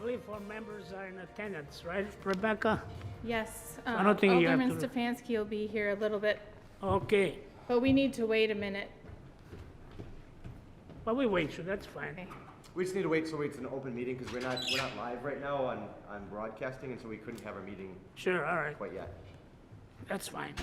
believe 4 members are in attendance, right, Rebecca? Yes, I don't think you have Alderman to- Stefanski will be here a little bit, Okay, but we need to wait a minute. but we wait, so that's fine. Okay. We just need to wait so it's an open meeting because we're not live right now on broadcasting, and so we couldn't have our meeting Sure, all right, quite yet. that's fine.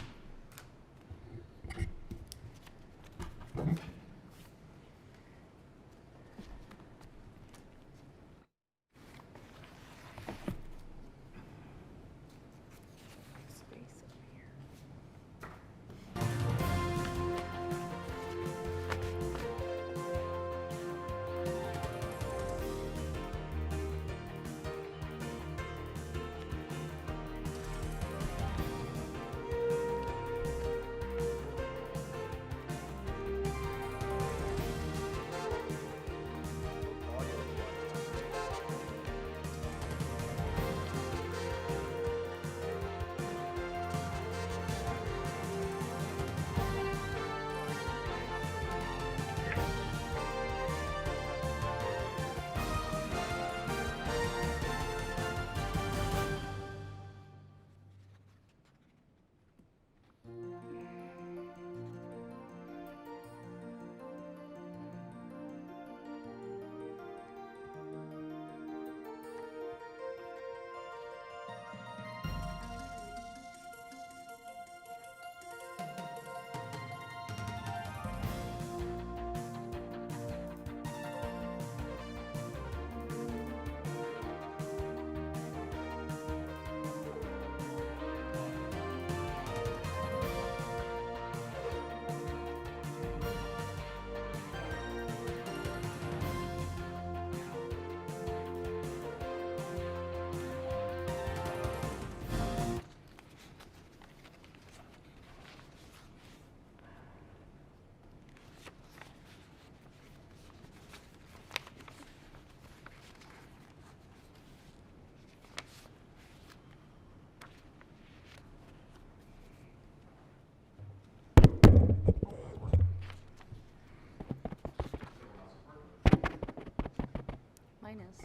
Mine is.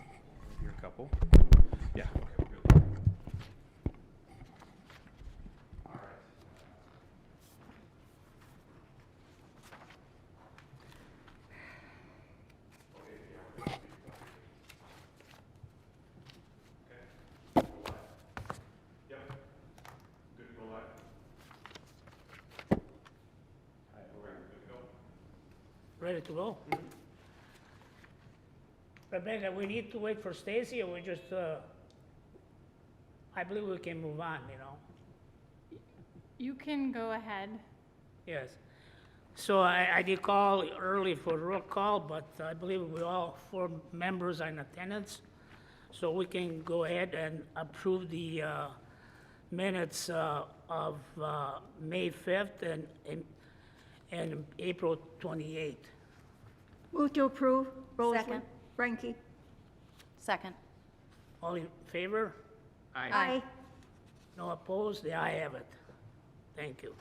Here, a couple. Yeah. Okay, we're good. All right. Okay, yeah, we're good. Okay. Go live. Yep. Good to go live. All right, we're good to go. Ready to go? Rebecca, we need to wait for Stacy, or we just, I believe we can move on, you know? You can go ahead. Yes. So I did call early for roll call, but I believe we all 4 members are in attendance. So we can go ahead and approve the minutes of May 5th and April 28th. Move to approve. Roseland. Second. Frankie. Second. All in favor? Aye. No opposed? The ayes have it. Thank you.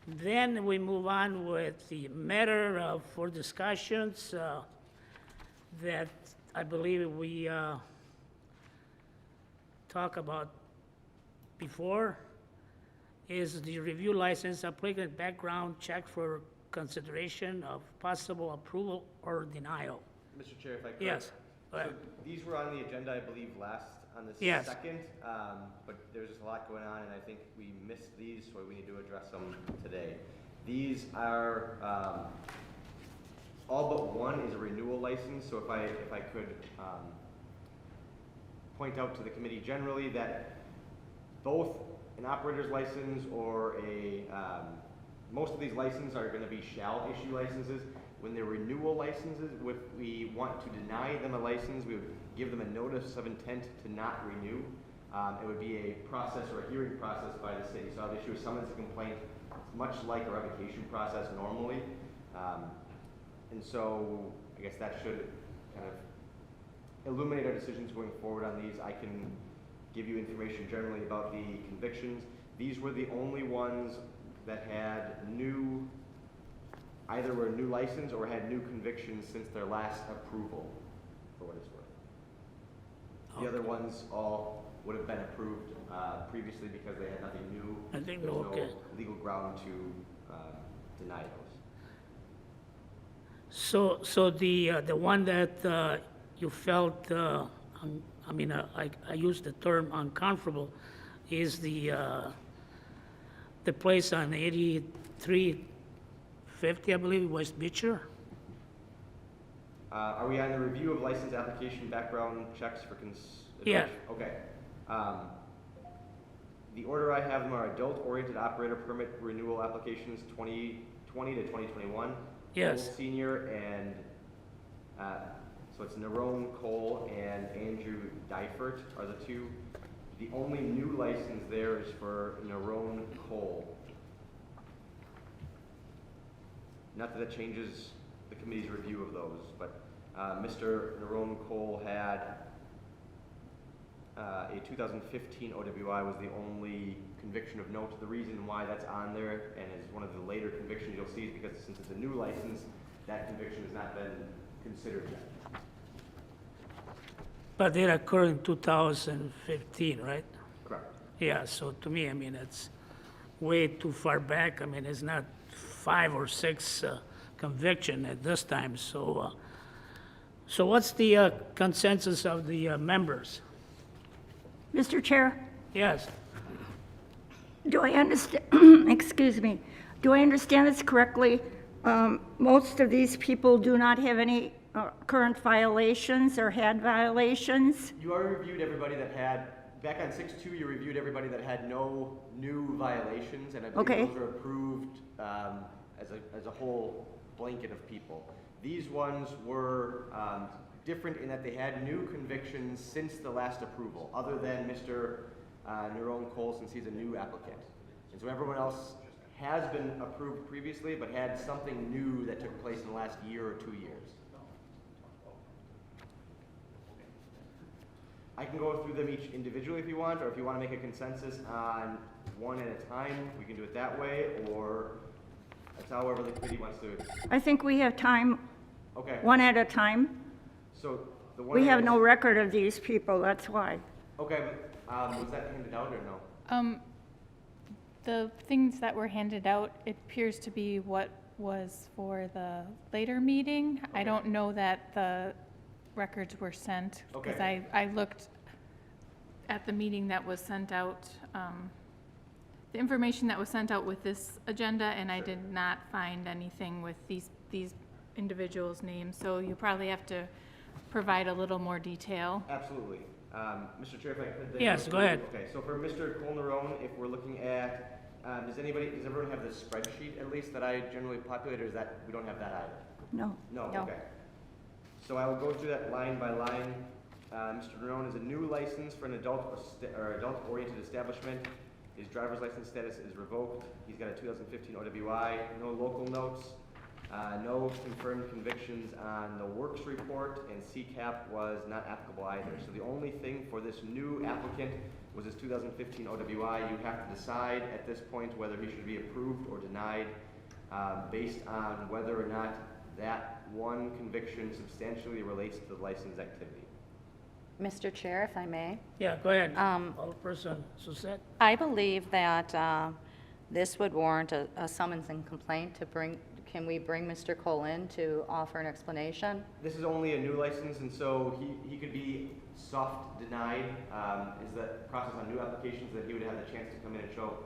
Then we move on with the matter for discussions that I believe we talked about before, is the review license applicant background check for consideration of possible approval or denial. Mr. Chair, if I could. Yes. Go So ahead. these were on the agenda, I believe, on the Yes. 2nd, but there's just a lot going on, and I think we missed these, so we need to address them today. These are, all but one is a renewal license, so if I could point out to the committee generally that both an operator's license or most of these licenses are going to be shall issue licenses. When they're renewal licenses, if we want to deny them a license, we would give them a notice of intent to not renew. It would be a process or a hearing process by the city. So I'll issue a summons and complaint, much like a revocation process normally. And so I guess that should kind of illuminate our decisions going forward on these. I can give you information generally about the convictions. These were the only ones that had either were new license or had new convictions since their last approval, for what it's worth. The other ones all would have been approved previously because they had nothing new. I think, There's okay. no legal ground to deny those. So the one that you felt, I use the term uncomfortable, is the place on 8350, I believe, West Beecher? Are we on the review of license application background checks for Yeah. Okay. The order I have them are adult-oriented operator permit renewal applications 2020 to 2021. Yes. Cole Senior and, so it's Nerone Cole and Andrew Difert are the two. The only new license there is for Nerone Cole. Not that it changes the committee's review of those, but Mr. Nerone Cole had a 2015 OWI was the only conviction of note. The reason why that's on there and is one of the later convictions you'll see is because since it's a new license, that conviction has not been considered yet. But it occurred in 2015, right? Correct. Yeah, so to me, it's way too far back. It's not 5 or 6 conviction at this time, so what's the consensus of the members? Mr. Chair, Yes, do I understand, excuse me, do I understand this correctly? Most of these people do not have any current violations or had violations? You already reviewed everybody that had, back on 6-2, you reviewed everybody that had no new violations, and I believe Okay. those are approved as a whole blanket of people. These ones were different in that they had new convictions since the last approval, other than Mr. Nerone Cole, since he's a new applicant. And so everyone else has been approved previously, but had something new that took place in the last year or 2 years. I can go through them each individually if you want, or if you want to make a consensus on one at a time, we can do it that way, or that's however the committee wants to. I think we have time, Okay, one at a time. so the one. We have that no was- record of these people, that's why. Okay, was that handed out or no? The things that were handed out, it appears to be what was for the later meeting. I Okay. don't know that the records were sent, because Okay. I looked at the meeting that was sent out, the information that was sent out with this agenda, and I did not find anything with these individuals' names, so you probably have to provide a little more detail. Absolutely. Mr. Chair, if I could. then Yes, go ahead. Okay, so for Mr. Cole Nerone, if we're looking at, does everyone have the spreadsheet at least that I generally populate, or is that, we don't have that either? No. No, No. okay. So I will go through that line by line. Mr. Nerone is a new license for an adult-oriented establishment. His driver's license status is revoked. He's got a 2015 OWI, no local notes, no confirmed convictions on the works report, and CCAP was not applicable either. So the only thing for this new applicant was his 2015 OWI. You have to decide at this point whether he should be approved or denied based on whether or not that one conviction substantially relates to the license activity. Mr. Chair, if I may, yeah, go ahead. Um, Alderperson Suzette? I believe that this would warrant a summons and complaint to bring, can we bring Mr. Cole in to offer an explanation? This is only a new license, and so he could be soft denied, is the process on new applications that he would have the chance to come in and show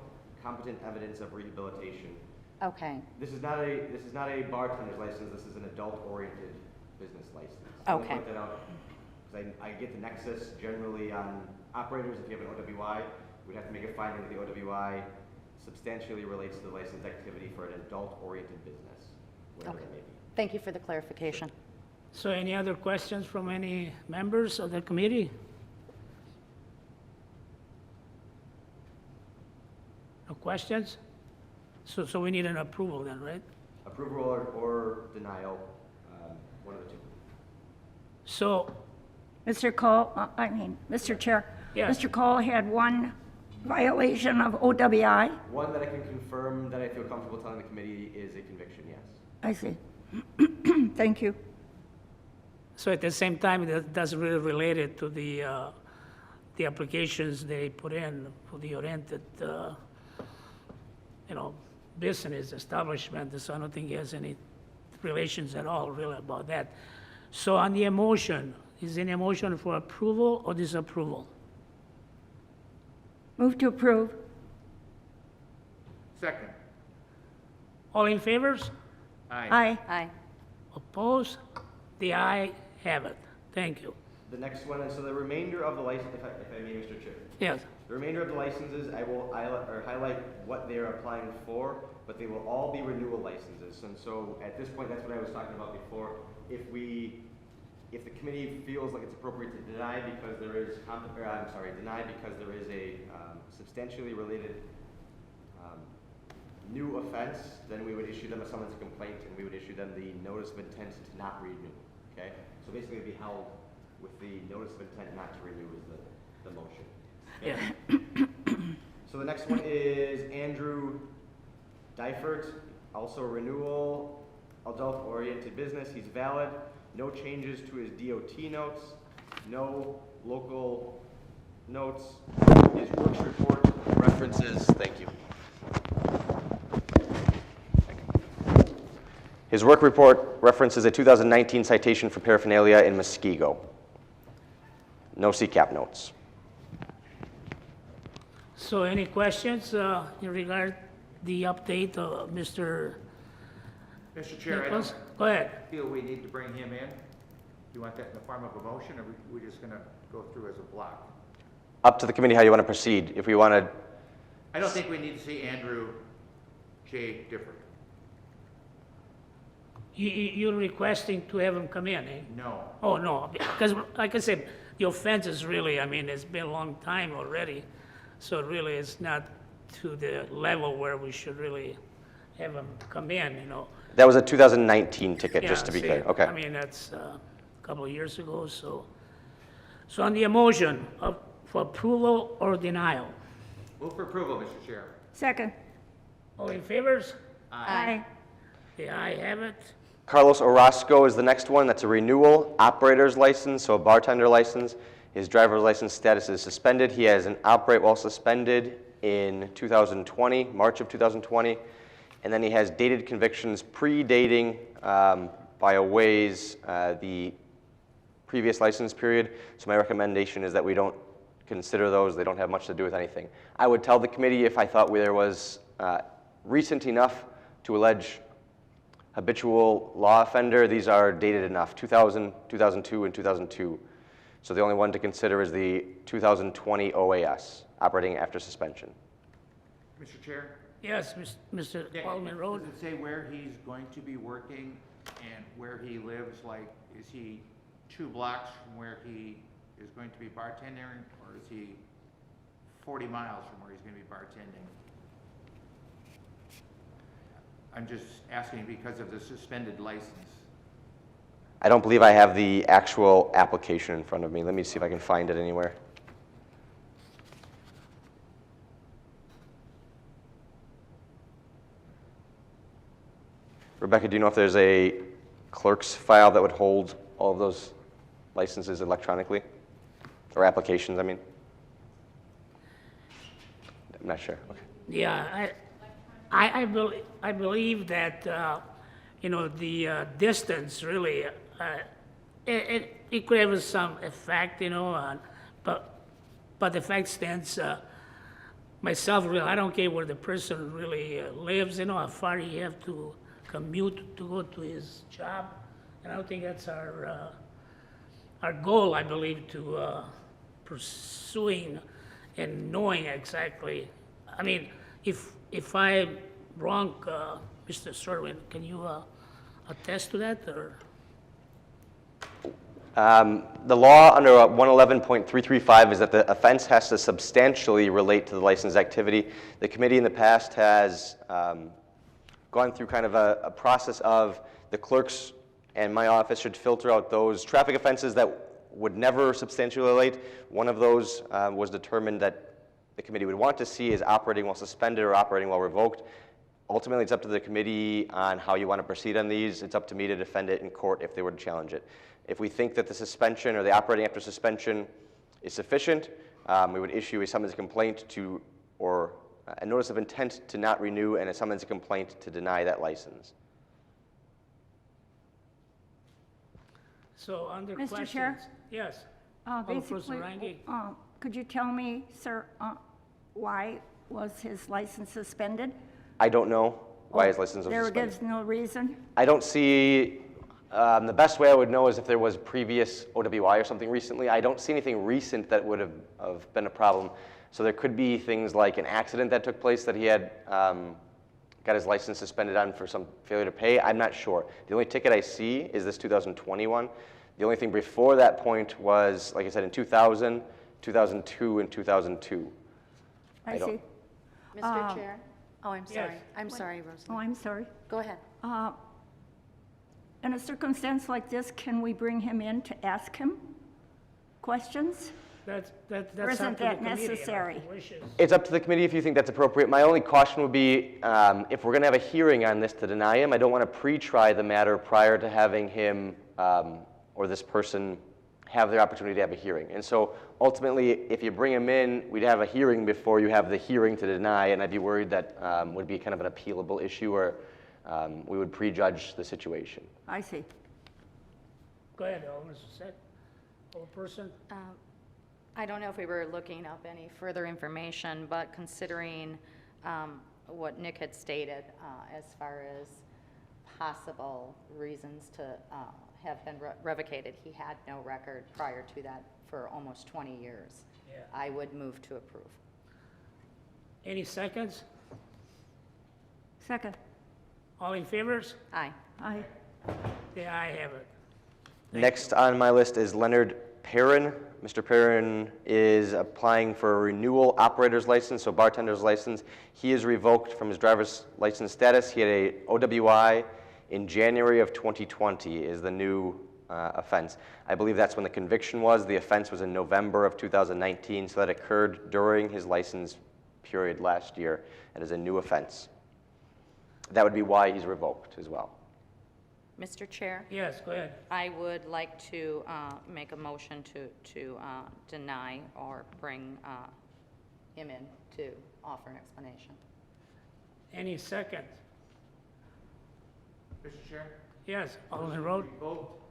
competent evidence of rehabilitation. Okay, This is not a bartender's license, this is an adult-oriented business license. I wanna Okay. point that out, because I get the nexus generally on operators, if you have an OWI, we'd have to make a finding that the OWI substantially relates to the license activity for an adult-oriented business, whatever Okay. it may be. thank you for the clarification. So any other questions from any members of the committee? No questions? So we need an approval then, right? Approval or denial, one of the two. So, Mr. Cole, Mr. Chair. Yes. Mr. Cole had one violation of OWI. One that I can confirm that I feel comfortable telling the committee is a conviction, yes. I see. Thank you. So at the same time, that doesn't really relate it to the applications they put in for the oriented, business establishment, so I don't think he has any relations at all really about that. So on the emotion, is any emotion for approval or disapproval? Move to approve. Second. All in favors? Aye. Aye. Opposed? The ayes have it. Thank you. The next one, and so the remainder of the license, if I may, Mr. Chair. Yes. The remainder of the licenses, I will highlight what they are applying for, but they will all be renewal licenses. And so at this point, that's what I was talking about before. If the committee feels like it's appropriate to deny because there is, deny because there is a substantially related new offense, then we would issue them a summons complaint and we would issue them the notice of intent to not renew, okay? So basically it'd be held with the notice of intent not to renew is the motion. Yeah. So the next one is Andrew Difert, also renewal, adult-oriented business, he's valid, no changes to his DOT notes, no local notes, his works report references, thank you. His work report references a 2019 citation for paraphernalia in Muskego. No CCAP notes. So any questions in regard the update of Mr. Mr. Chair, I Nicholas? don't Go ahead. feel we need to bring him in. Do you want that in the form of a motion, or we just gonna go through as a block? Up to the committee how you want to proceed. If we want to, I don't think we need to see Andrew J. Difford. You're requesting to have him come in, eh? No. Oh, no, because like I said, the offense is really, it's been a long time already, so really it's not to the level where we should really have him come in, that was a 2019 ticket, just to be Yeah, clear. see, Okay. That's a couple of years ago, so. So on the emotion for approval or denial, Move for approval, Mr. Chair. Second. all in favors? Aye. The ayes have it. Carlos Orozco is the next one. That's a renewal operator's license, so a bartender license. His driver's license status is suspended. He has an operate while suspended in 2020, March of 2020. And then he has dated convictions predating by a ways the previous license period. So my recommendation is that we don't consider those. They don't have much to do with anything. I would tell the committee if I thought there was recent enough to allege habitual law offender. These are dated enough, 2000, 2002, and 2002. So the only one to consider is the 2020 OAS, operating after suspension. Mr. Chair? Yes, Mr. Alderman Road. Does it say where he's going to be working and where he lives? Like, is he 2 blocks from where he is going to be bartending, or is he 40 miles from where he's going to be bartending? I'm just asking because of the suspended license. I don't believe I have the actual application in front of me. Let me see if I can find it anywhere. Rebecca, do you know if there's a clerk's file that would hold all of those licenses electronically? Or applications, I mean? I'm not sure. Okay. Yeah, I believe that, the distance really, it could have some effect, but the fact stands, myself, really, I don't care where the person really lives, how far he have to commute to go to his job. And I don't think that's our goal, I believe, to pursuing and knowing exactly. If I'm wrong, Mr. Serwin, can you attest to that, or? The law under 111.335 is that the offense has to substantially relate to the licensed activity. The committee in the past has gone through kind of a process of the clerks and my office should filter out those traffic offenses that would never substantially relate. One of those was determined that the committee would want to see is operating while suspended or operating while revoked. Ultimately, it's up to the committee on how you want to proceed on these. It's up to me to defend it in court if they were to challenge it. If we think that the suspension or the operating after suspension is sufficient, we would issue a summons complaint to, or a notice of intent to not renew and a summons complaint to deny that license. So under Mr. questions. Chair? Yes. Basically, Alderperson Rangi. could you tell me, sir, why was his license suspended? I don't know why his license was There suspended. gives no reason? I don't see, the best way I would know is if there was previous OWI or something recently. I don't see anything recent that would have been a problem. So there could be things like an accident that took place that he had got his license suspended on for some failure to pay. I'm not sure. The only ticket I see is this 2021. The only thing before that point was, like I said, in 2000, 2002, and 2002. I don't- see. Mr. Chair? Oh, I'm Yes. sorry. I'm sorry, Oh, Rosalie. I'm sorry. Go ahead. In a circumstance like this, can we bring him in to ask him questions? That's Or up isn't to the that committee, if necessary? it wishes. It's up to the committee if you think that's appropriate. My only caution would be, if we're going to have a hearing on this to deny him, I don't want to pre-try the matter prior to having him or this person have the opportunity to have a hearing. And so ultimately, if you bring him in, we'd have a hearing before you have the hearing to deny, and I'd be worried that would be kind of an appealable issue, or we would prejudge the situation. I see. Go ahead, Alderman Set. Alderperson. I don't know if we were looking up any further information, but considering what Nick had stated as far as possible reasons to have been revocated, he had no record prior to that for almost 20 years. Yeah. I would move to approve. Any seconds? Second. All in favors? Aye. Aye. The ayes have it. Next on my list is Leonard Perrin. Mr. Perrin is applying for a renewal operator's license, so bartender's license. He is revoked from his driver's license status. He had a OWI in January of 2020 is the new offense. I believe that's when the conviction was. The offense was in November of 2019, so that occurred during his license period last year. It is a new offense. That would be why he's revoked as well. Mr. Chair, Yes, go ahead. I would like to make a motion to deny or bring him in to offer an explanation. Any second? Mr. Chair? Yes, Alderman Road. Revoked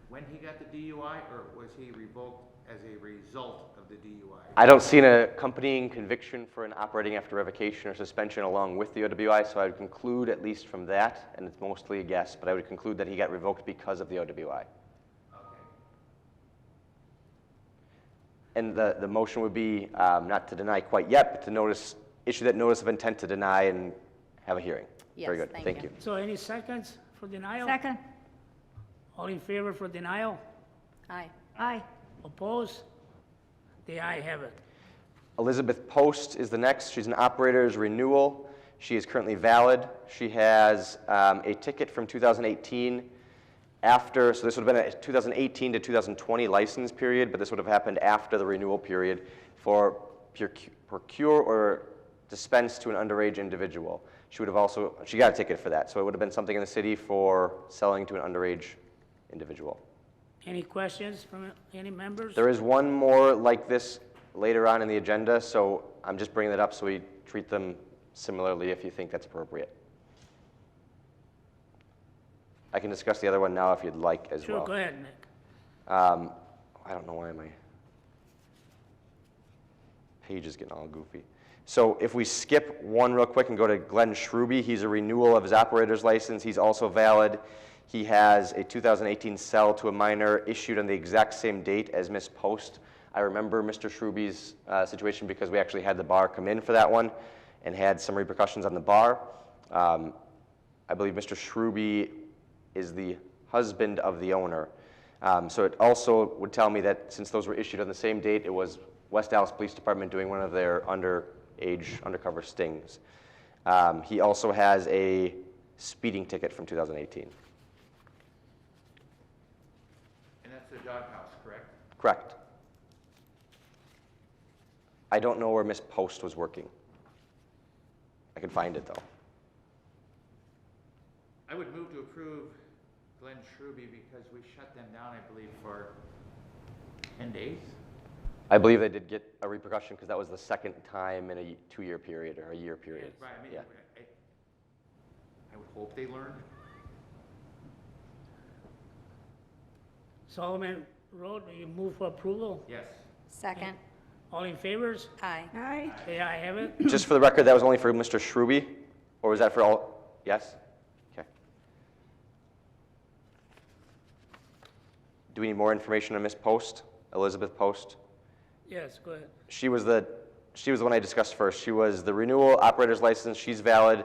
when he got the DUI, or was he revoked as a result of the DUI? I don't see an accompanying conviction for an operating after revocation or suspension along with the OWI, so I would conclude at least from that, and it's mostly a guess, but I would conclude that he got revoked because of the OWI. Okay. And the motion would be not to deny quite yet, but to issue that notice of intent to deny and have a hearing. Very Yes, good, thank you. So any seconds for denial? Second. All in favor for denial? Aye. Aye. Opposed? The ayes have it. Elizabeth Post is the next. She's an operator's renewal. She is currently valid. She has a ticket from 2018 after, so this would have been a 2018 to 2020 license period, but this would have happened after the renewal period for procure or dispense to an underage individual. She got a ticket for that, so it would have been something in the city for selling to an underage individual. Any questions from any members? There is one more like this later on in the agenda, so I'm just bringing that up so we treat them similarly if you think that's appropriate. I can discuss the other one now if you'd like as well. Sure, go ahead, Nick. I don't know why my page is getting all goofy. So if we skip one real quick and go to Glenn Schruby, he's a renewal of his operator's license. He's also valid. He has a 2018 sell to a minor issued on the exact same date as Ms. Post. I remember Mr. Schruby's situation because we actually had the bar come in for that one and had some repercussions on the bar. I believe Mr. Schruby is the husband of the owner. So it also would tell me that since those were issued on the same date, it was West Dallas Police Department doing one of their underage undercover stings. He also has a speeding ticket from 2018. And that's the doghouse, correct? Correct. I don't know where Ms. Post was working I can find it though. I would move to approve Glenn Shrewby because we shut them down, I believe, for 10 days. I believe they did get a repercussion because that was the second time in a 2-year period or a year period. Right, I mean, Yeah. I would hope they learned. Solomon Road, you move for approval? Yes. Second. All in favors? Aye. Aye. The I have it. Just for the record, that was only for Mr. Shrewby? Or was that for all? Yes? Okay. Do we need more information on Ms. Post, Elizabeth Post? Yes, go ahead. She was the one I discussed first. She was the renewal operator's license. She's valid.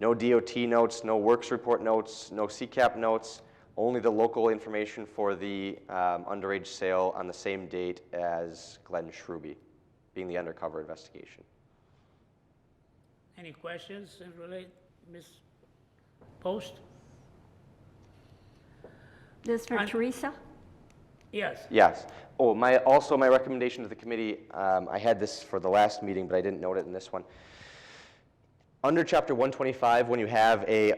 No DOT notes, no works report notes, no CCAP notes, only the local information for the underage sale on the same date as Glenn Shrewby, being the undercover investigation. Any questions in relate, Ms. Post? This for I'm- Teresa? Yes. Yes. Oh, my recommendation to the committee, I had this for the last meeting, but I didn't note it in this one. Under Chapter 125, when you have a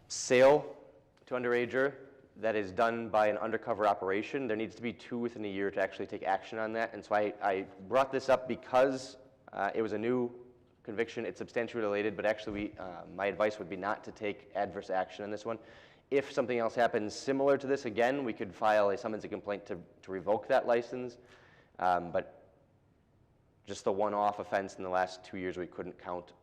sale to underager that is done by an undercover operation, there needs to be 2 within a year to actually take action on that. And so I brought this up because it was a new conviction. It's substantially related, but actually my advice would be not to take adverse action on this one. If something else happens similar to this again, we could file a summons and complaint to revoke that license. But just the one-off offense in the last 2 years, we couldn't count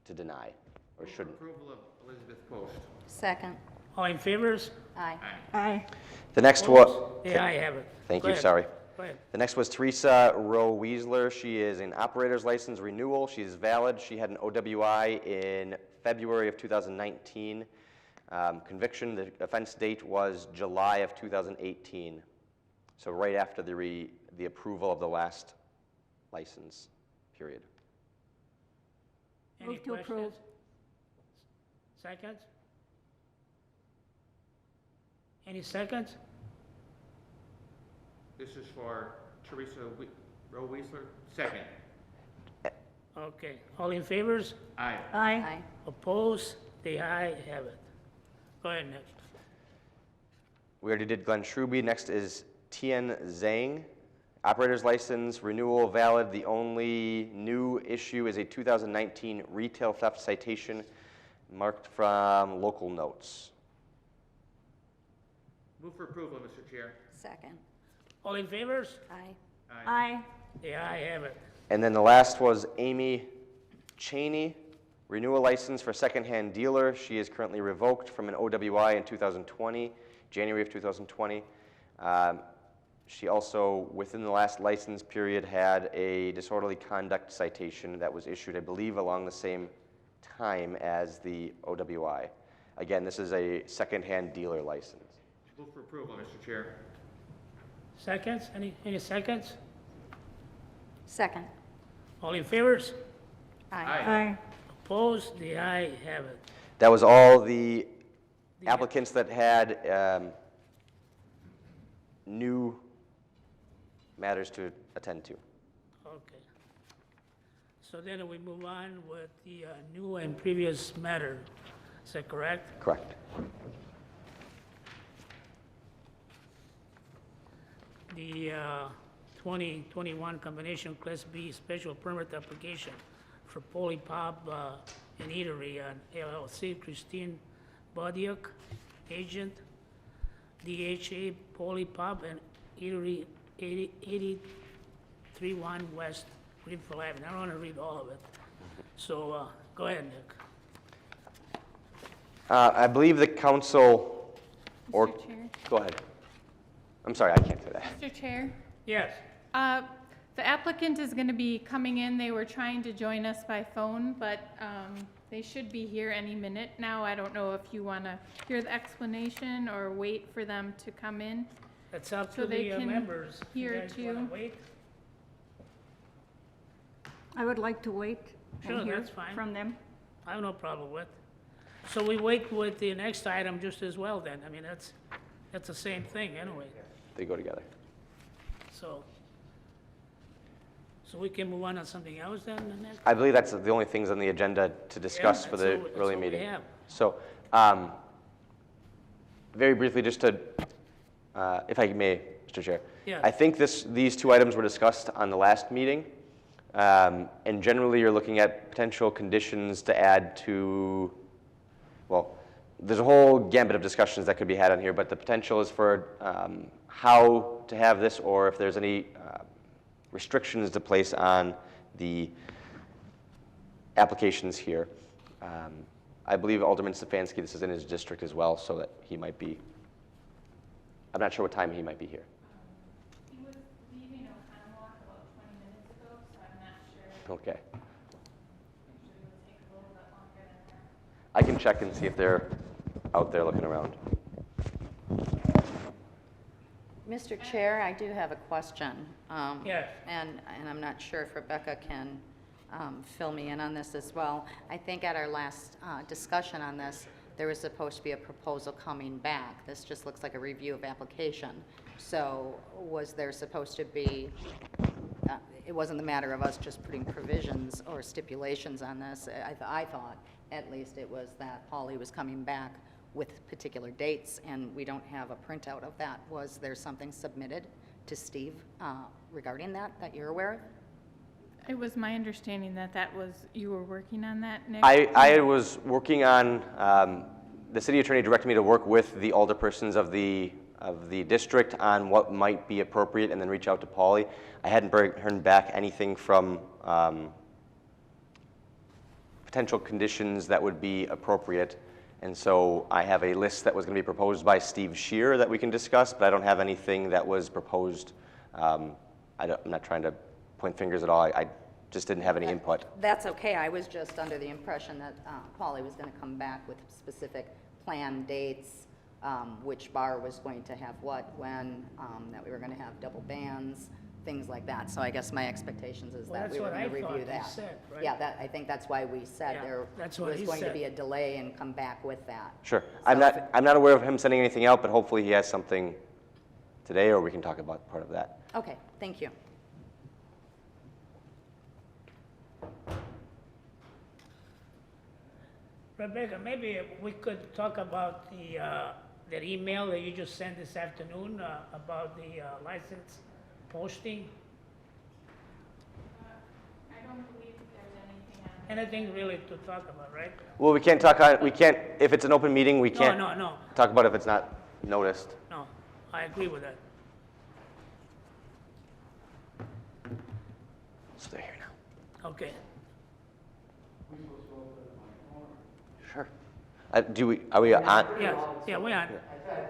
to deny, or Move for shouldn't. approval of Elizabeth Post. Second. All in favors? Aye. Aye. The next one, The I have it. thank Go you, ahead. sorry. Go ahead. The next was Teresa Rowe Weisler. She is an operator's license renewal. She is valid. She had an OWI in February of 2019. Conviction, the offense date was July of 2018. So right after the approval of the last license period. Any Move to approve. questions? Seconds? Any seconds? This is for Teresa Rowe Weisler. Second. Okay. All in favors? Aye. Aye. Aye. Opposed? The I have it. Go ahead, Nick. We already did Glenn Shrewby. Next is Tian Zhang. Operator's license, renewal valid. The only new issue is a 2019 retail theft citation marked from local notes. Move for approval, Mr. Chair. Second. All in favors? Aye. Aye. The I have it. And then the last was Amy Cheney, renewal license for secondhand dealer. She is currently revoked from an OWI in 2020, January of 2020. She also, within the last license period, had a disorderly conduct citation that was issued, I believe, along the same time as the OWI. Again, this is a secondhand dealer license. Move for approval, Mr. Chair. Seconds? Any seconds? Second. All in favors? Aye. Aye. Opposed? The I have it. That was all the applicants that had new matters to attend to. Okay. So then we move on with the new and previous matter. Is that correct? Correct. The 2021 combination Class B special permit application for Polypop and Eatery on LLC, Christine Bodiuk, agent, DHA Polypop and Eatery 8031 West Greenfield Avenue. I don't want to read all of it. So go ahead, Nick. I believe the council, or, Mr. Chair? go ahead. I'm sorry, I can't say that. Mr. Chair? Yes. The applicant is going to be coming in. They were trying to join us by phone, but they should be here any minute now. I don't know if you want to hear the explanation or wait for them to come in. It's up So to they the can members. You hear guys wanna too. wait? I would like to wait Sure, and hear that's fine. from them. I have no problem with. So we wait with the next item just as well then. I mean, that's the same thing anyway, They go together. so. So we can move on to something else then, the next? I believe that's the only things on the agenda to discuss for the that's early all we meeting. have. So, very briefly, just to, if I may, Mr. Chair. Yeah. I think these two items were discussed on the last meeting. And generally, you're looking at potential conditions to add to, well, there's a whole gambit of discussions that could be had on here, but the potential is for how to have this, or if there's any restrictions to place on the applications here. I believe Alderman Stefanski, this is in his district as well, so that he might be, I'm not sure what time he might be here. He was leaving Oconomowoc about 20 minutes ago, so I'm not sure. Okay. I'm sure it would take a little bit longer than that. I can check and see if they're out there looking around. Mr. Chair, I do have a question. Yes. And I'm not sure if Rebecca can fill me in on this as well. I think at our last discussion on this, there was supposed to be a proposal coming back. This just looks like a review of application. So was there supposed to be, it wasn't the matter of us just putting provisions or stipulations on this. I thought, at least, it was that Paulie was coming back with particular dates, and we don't have a printout of that. Was there something submitted to Steve regarding that you're aware of? It was my understanding that you were working on that, Nick? I was working on, the city attorney directed me to work with the alderpersons of the district on what might be appropriate and then reach out to Paulie. I hadn't heard back anything from potential conditions that would be appropriate. And so I have a list that was going to be proposed by Steve Shear that we can discuss, but I don't have anything that was proposed. I'm not trying to point fingers at all. I just didn't have any input. That's okay. I was just under the impression that Paulie was going to come back with specific plan dates, which bar was going to have what, when, that we were going to have double bands, things like that. So I guess my expectations is Well, that that's we were what going I to review thought they that. said, right? Yeah, I think that's why we said Yeah, there that's what was he going to said. be a delay and come back with that. Sure. So I'm if not aware of him sending anything out, but hopefully he has something today, or we can talk about part of that. Okay, thank you. Rebecca, maybe we could talk about that email that you just sent this afternoon about the license posting. I don't believe there's anything on Anything really to talk about, right? Well, we can't talk on, we can't, if it's an open meeting, we can't No, talk about if it's not noticed. I agree with that. So they're here now. Okay. Sure. Are we on? Yes, yeah, we are. I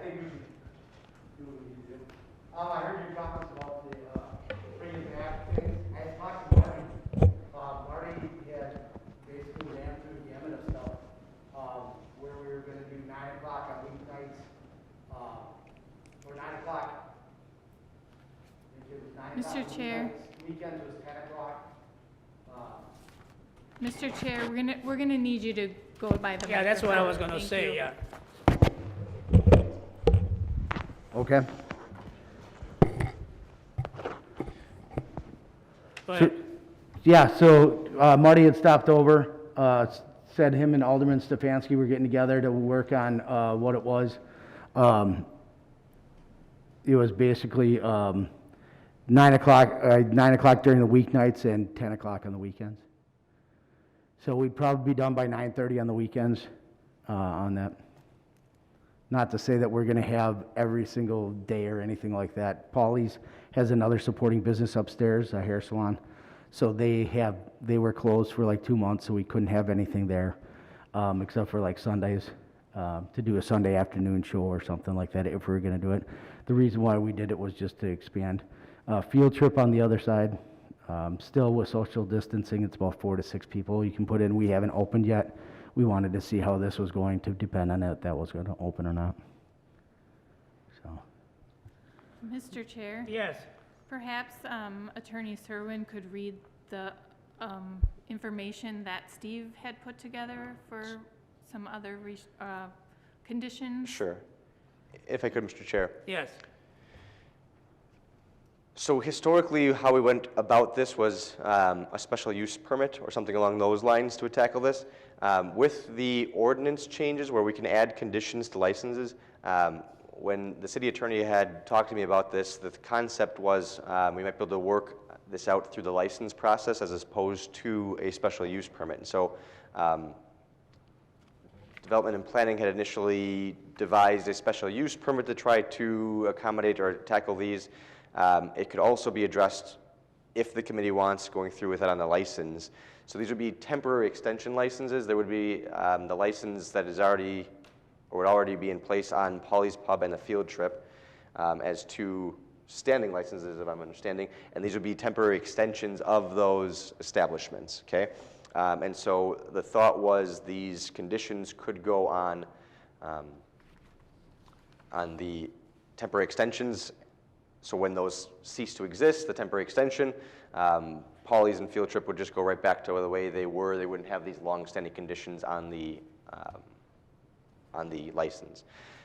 think we should do what we need to do. I heard your comments about the bringing back things. I talked to Marty. Marty had basically ran through the gamut of stuff, where we were gonna do 9 o'clock on weeknights, or 9 o'clock. I think it was 9 o'clock Mr. on Chair. weeknights. Weekends was 10 o'clock. Mr. Chair, we're gonna need you to go by the microphone. Yeah, that's what I was gonna Thank say, you. yeah. Okay. Go ahead. Yeah, so Marty had stopped over, said him and Alderman Stefanski were getting together to work on what it was. It was basically 9 o'clock during the weeknights and 10 o'clock on the weekends. So we'd probably be done by 9:30 on the weekends on that. Not to say that we're going to have every single day or anything like that. Paulie's has another supporting business upstairs, a hair salon. So they were closed for like 2 months, so we couldn't have anything there, except for like Sundays, to do a Sunday afternoon show or something like that if we were going to do it. The reason why we did it was just to expand. Field trip on the other side, still with social distancing, it's about 4 to 6 people you can put in. We haven't opened yet. We wanted to see how this was going to depend on if that was going to open or not. So. Mr. Chair? Yes, Perhaps Attorney Serwin could read the information that Steve had put together for some other conditions. Sure. If I could, Mr. Chair. yes. So historically, how we went about this was a special use permit or something along those lines to tackle this. With the ordinance changes where we can add conditions to licenses, when the city attorney had talked to me about this, the concept was we might be able to work this out through the license process as opposed to a special use permit. And so Development and Planning had initially devised a special use permit to try to accommodate or tackle these. It could also be addressed if the committee wants going through with it on the license. So these would be temporary extension licenses. There would be the license that is already or would already be in place on Polly's Pub and the Field Trip as two standing licenses, if I'm understanding, and these would be temporary extensions of those establishments, okay? And so the thought was these conditions could go on the temporary extensions. So when those cease to exist, the temporary extension, Polly's and Field Trip would just go right back to the way they were. They wouldn't have these long-standing conditions on the license.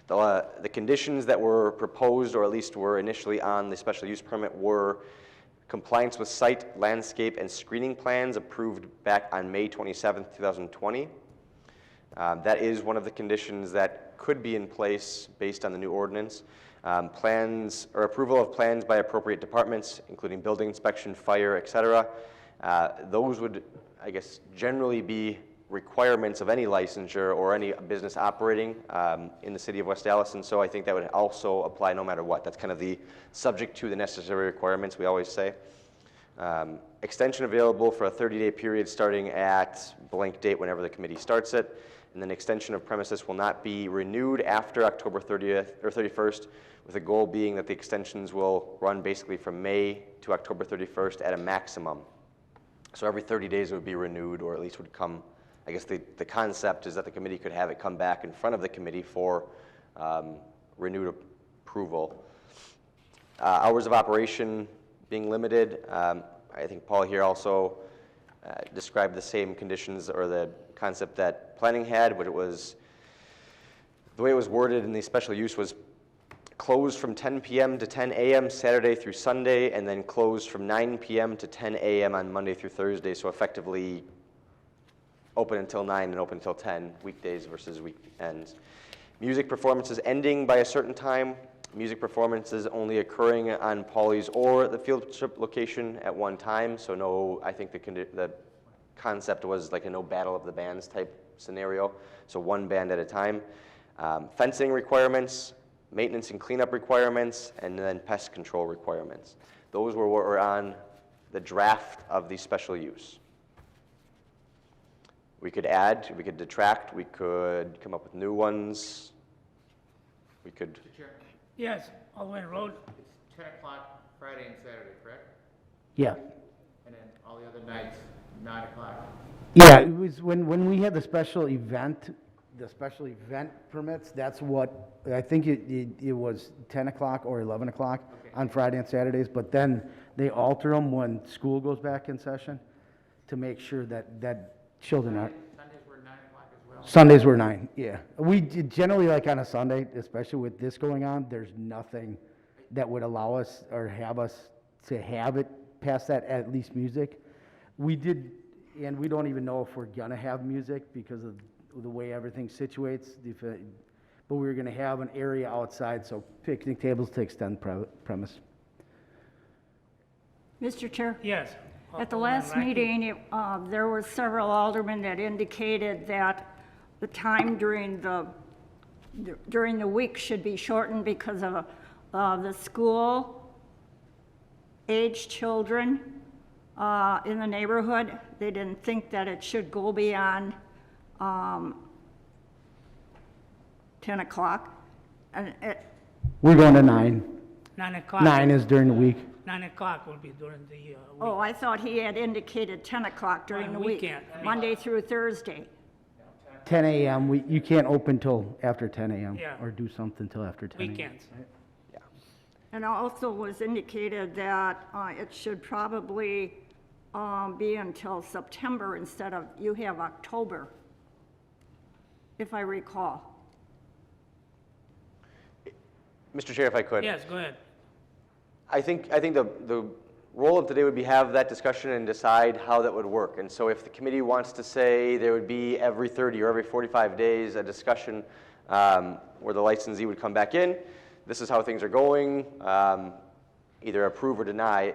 The conditions that were proposed, or at least were initially on the special use permit, were compliance with site, landscape, and screening plans approved back on May 27th, 2020. That is one of the conditions that could be in place based on the new ordinance. Plans or approval of plans by appropriate departments, including building inspection, fire, et cetera. Those would, I guess, generally be requirements of any licensure or any business operating in the city of West Allis, and so I think that would also apply no matter what. That's kind of the subject to the necessary requirements, we always say. Extension available for a 30-day period starting at blank date whenever the committee starts it, and then extension of premises will not be renewed after October 30th or 31st, with the goal being that the extensions will run basically from May to October 31st at a maximum. So every 30 days it would be renewed, or at least would come. I guess the concept is that the committee could have it come back in front of the committee for renewed approval. Hours of operation being limited. I think Paul here also described the same conditions or the concept that planning had, but it was, the way it was worded in the special use was closed from 10 p.m. to 10 a.m. Saturday through Sunday, and then closed from 9 p.m. to 10 a.m. on Monday through Thursday, so effectively open until 9 and open until 10, weekdays versus weekends. Music performances ending by a certain time. Music performances only occurring on Polly's or the Field Trip location at one time, so no, I think the concept was like a no battle of the bands type scenario, so one band at a time. Fencing requirements, maintenance and cleanup requirements, and then pest control requirements. Those were what were on the draft of the special use. We could add, we could detract, we could come up with new ones. We could, Mr. Chair, Yes, Alderman Road. it's 10 o'clock Friday and Saturday, correct? Yeah. And then all the other nights, 9 o'clock. Yeah, it was when we had the special event permits, that's what, I think it was 10 o'clock or 11 o'clock on Friday and Saturdays, but then they alter them when school goes back in session to make sure that children are, Sundays were 9 o'clock as well. Sundays were 9, yeah. We generally, like on a Sunday, especially with this going on, there's nothing that would allow us or have us to have it past that, at least music. We did, and we don't even know if we're gonna have music because of the way everything situates. But we were gonna have an area outside, so picnic tables to extend premise. Mr. Chair? Yes. At the Alderman last Radke. meeting, there were several aldermen that indicated that the time during the week should be shortened because of the school-age children in the neighborhood. They didn't think that it should go beyond 10 o'clock. And We're going to 9. 9 o'clock. 9 is during the week. 9 o'clock will be during the week. oh, I thought he had indicated 10 o'clock during On the week, weekend, I mean- Monday through Thursday. 10 a.m., you can't open till after 10 a.m. Yeah. or do something till after 10 a.m. Weekends. And also was indicated that it should probably be until September instead of, you have October, if I recall. Mr. Chair, if I could. Yes, go ahead. I think the role of today would be have that discussion and decide how that would work. And so if the committee wants to say there would be every 30 or every 45 days a discussion where the licensee would come back in, this is how things are going, either approve or deny.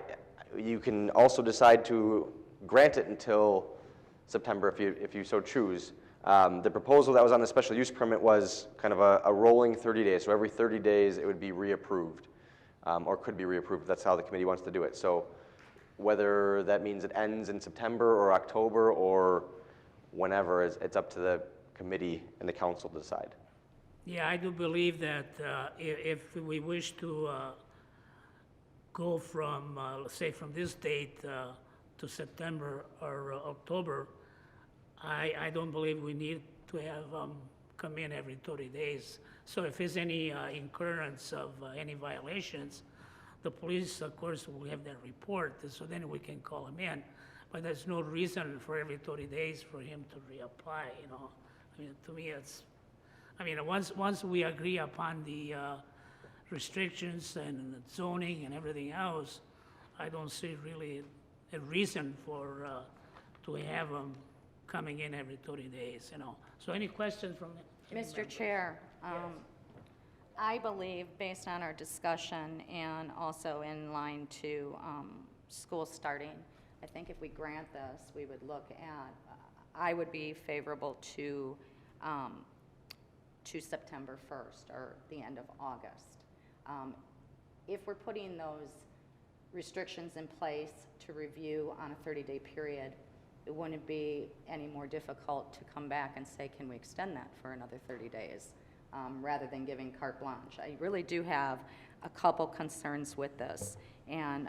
You can also decide to grant it until September if you so choose. The proposal that was on the special use permit was kind of a rolling 30 days. So every 30 days it would be reapproved. Or could be reapproved. That's how the committee wants to do it. So whether that means it ends in September or October or whenever, it's up to the committee and the council to decide. Yeah, I do believe that if we wish to go from, let's say, from this date to September or October, I don't believe we need to have come in every 30 days. So if there's any incurrence of any violations, the police, of course, will have their report, so then we can call him in. But there's no reason for every 30 days for him to reapply, you know. I mean, to me, it's, I mean, once we agree upon the restrictions and zoning and everything else, I don't see really a reason for, to have them coming in every 30 days, you know. So any questions from the? Mr. Chair, I believe, based on our discussion and also in line to school starting, I think if we grant this, we would look at, I would be favorable to September 1st or the end of August. If we're putting those restrictions in place to review on a 30-day period, it wouldn't be any more difficult to come back and say, can we extend that for another 30 days, rather than giving carte blanche. I really do have a couple concerns with this. And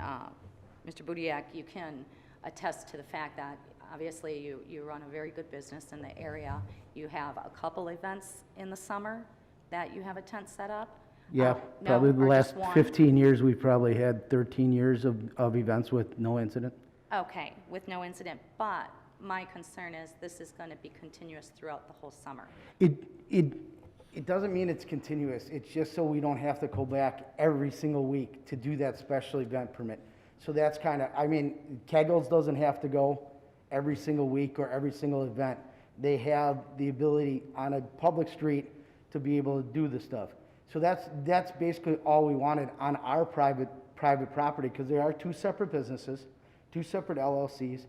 Mr. Budiak, you can attest to the fact that obviously you run a very good business in the area. You have a couple events in the summer that you have a tent set up. Yeah, No, probably the or last just one? 15 years, we've probably had 13 years of events with no incident. Okay, with no incident, but my concern is this is going to be continuous throughout the whole summer. It doesn't mean it's continuous. It's just so we don't have to go back every single week to do that special event permit. So that's kind of, I mean, Keggles doesn't have to go every single week or every single event. They have the ability on a public street to be able to do the stuff. So that's basically all we wanted on our private property, because there are two separate businesses, two separate LLCs,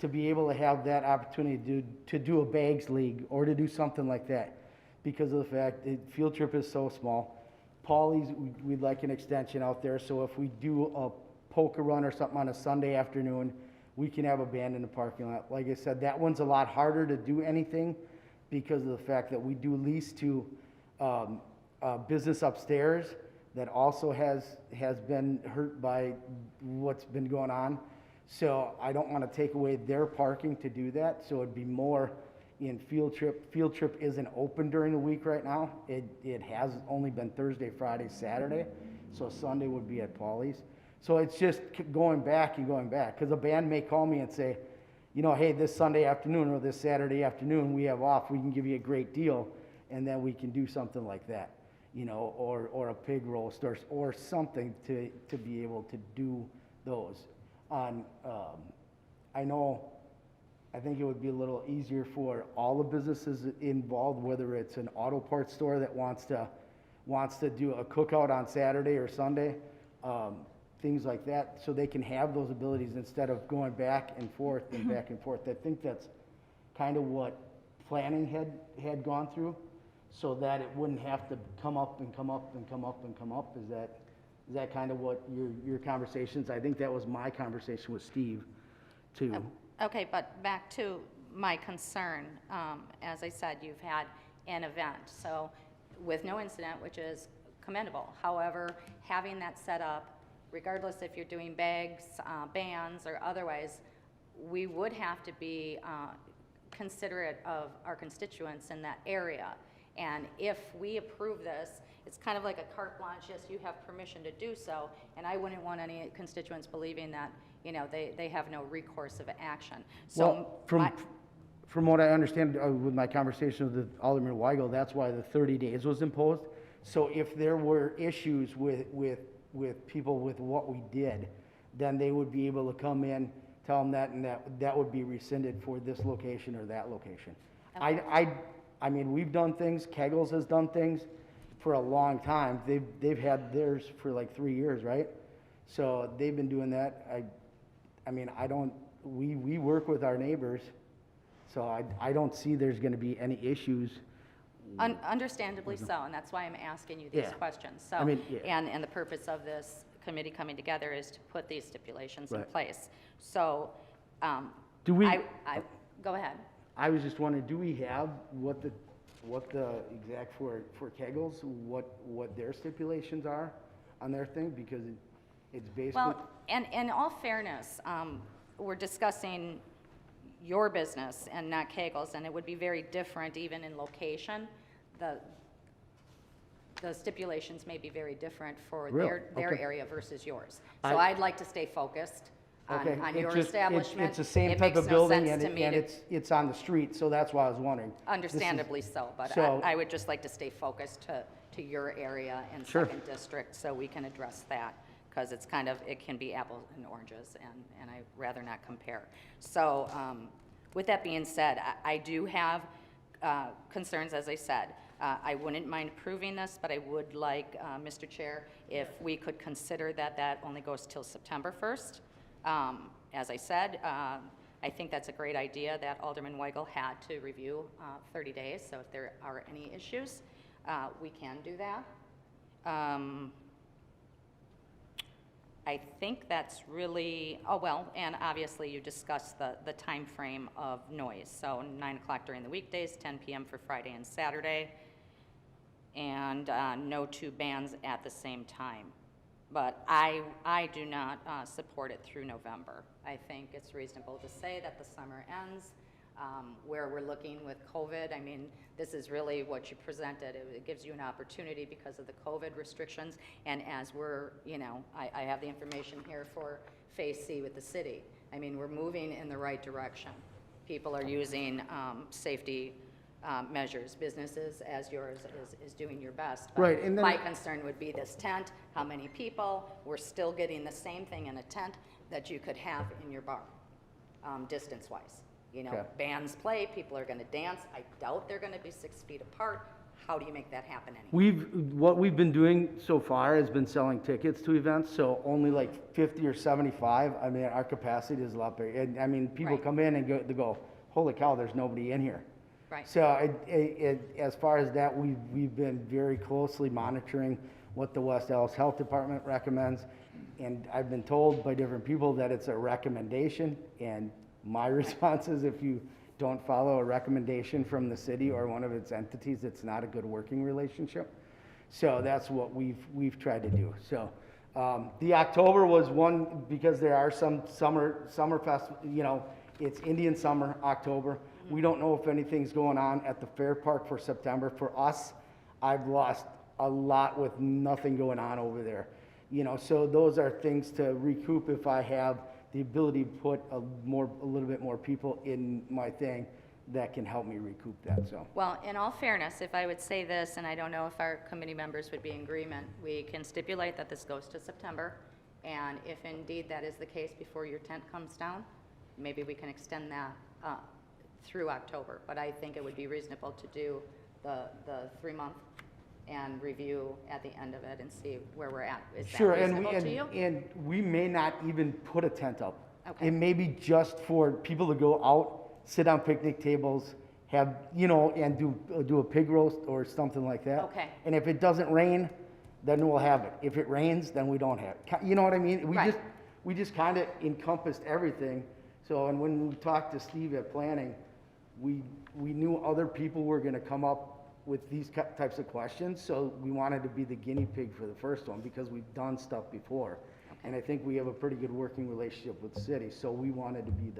to be able to have that opportunity to do a bags league or to do something like that, because of the fact that Field Trip is so small. Paulie's, we'd like an extension out there, so if we do a poker run or something on a Sunday afternoon, we can have a band in the parking lot. Like I said, that one's a lot harder to do anything because of the fact that we do lease to business upstairs that also has been hurt by what's been going on. So I don't want to take away their parking to do that, so it'd be more in Field Trip. Field Trip isn't open during the week right now. It has only been Thursday, Friday, Saturday, so Sunday would be at Paulie's. So it's just going back and going back, because a band may call me and say, you know, hey, this Sunday afternoon or this Saturday afternoon we have off, we can give you a great deal, and then we can do something like that, you know, or a pig roast or something to be able to do those. I think it would be a little easier for all the businesses involved, whether it's an auto parts store that wants to do a cookout on Saturday or Sunday, things like that, so they can have those abilities instead of going back and forth and back and forth. I think that's kind of what planning had gone through, so that it wouldn't have to come up and come up and come up and come up. Is that kind of what your conversations? I think that was my conversation with Steve, too. Okay, but back to my concern. As I said, you've had an event, so with no incident, which is commendable. However, having that set up, regardless if you're doing bags, bands, or otherwise, we would have to be considerate of our constituents in that area. And if we approve this, it's kind of like a carte blanche, yes, you have permission to do so, and I wouldn't want any constituents believing that, you know, they have no recourse of action. So Well, from what I understand with my conversation with Alderman Weigel, that's why the 30 days was imposed. So if there were issues with with people with what we did, then they would be able to come in, tell them that, and that would be rescinded for this location or that location. I mean, we've done things, Kegels has done things for a long time. They've had theirs for like 3 years, right? So they've been doing that. I mean, we work with our neighbors, so I don't see there's gonna be any issues. Understandably so, and that's why I'm asking you these Yeah. questions. I So, mean, yeah. and the purpose of this committee coming together is to put these stipulations in Right. place. So, Do we? go ahead. I was just wondering, do we have what the exact for Kegels, what their stipulations are on their thing? Because it's basically. Well, and in all fairness, we're discussing your business and not Kegel's, and it would be very different even in location. The stipulations may be very different for Really? their Okay. area versus yours. So I'd like to stay focused Okay, on it your just- establishment. It's the same It type makes of no building sense and to me to- it's on the street, so that's why I was wondering. This is- Understandably so, but so- I would just like to stay focused to your area and Sure. second district, so we can address that, because it's it can be apples and oranges, and I'd rather not compare. So, with that being said, I do have concerns, as I said. I wouldn't mind approving this, but I would like, Mr. Chair, if we could consider that only goes till September 1st. As I said, I think that's a great idea that Alderman Weigel had to review 30 days, so if there are any issues, we can do that. I think that's really, oh, well, and obviously you discussed the time frame of noise. So 9 o'clock during the weekdays, 10 p.m. for Friday and Saturday, and no two bands at the same time. But I do not support it through November. I think it's reasonable to say that the summer ends, where we're looking with COVID. I mean, this is really what you presented. It gives you an opportunity because of the COVID restrictions. And as we're, I have the information here for Phase C with the city. I mean, we're moving in the right direction. People are using safety measures. Businesses, as yours, is doing your best. But Right, and then- my concern would be this tent, how many people? We're still getting the same thing in a tent that you could have in your bar, distance-wise. Okay. Bands play, people are gonna dance. I doubt they're gonna be 6 feet apart. How do you make that happen anyway? What we've been doing so far has been selling tickets to events, so only like 50 or 75. I mean, our capacity is a lot bigger. And I mean, people Right. come in and they go, holy cow, there's nobody in here. Right. So as far as that, we've been very closely monitoring what the West Allis Health Department recommends. And I've been told by different people that it's a recommendation. And my response is, if you don't follow a recommendation from the city or one of its entities, it's not a good working relationship. So that's what we've tried to do. So the October was one, because there are some summer fest, it's Indian summer, October. We don't know if anything's going on at the Fair Park for September. For us, I've lost a lot with nothing going on over there. So those are things to recoup if I have the ability to put a little bit more people in my thing that can help me recoup that, so. Well, in all fairness, if I would say this, and I don't know if our committee members would be in agreement, we can stipulate that this goes to September, and if indeed that is the case before your tent comes down, maybe we can extend that through October. But I think it would be reasonable to do the 3-month and review at the end of it and see where we're at. Is that Sure, reasonable to you? and we may not even put a tent up. Okay. It may be just for people to go out, sit on picnic tables, have, and do a pig roast or something like that. Okay. And if it doesn't rain, then we'll have it. If it rains, then we don't have it. You know what I mean? Right. We just kind of encompassed everything. So, and when we talked to Steve at planning, we knew other people were going to come up with these types of questions, so we wanted to be the guinea pig for the first one because we've done stuff before. Okay. And I think we have a pretty good working relationship with the city, so we wanted to be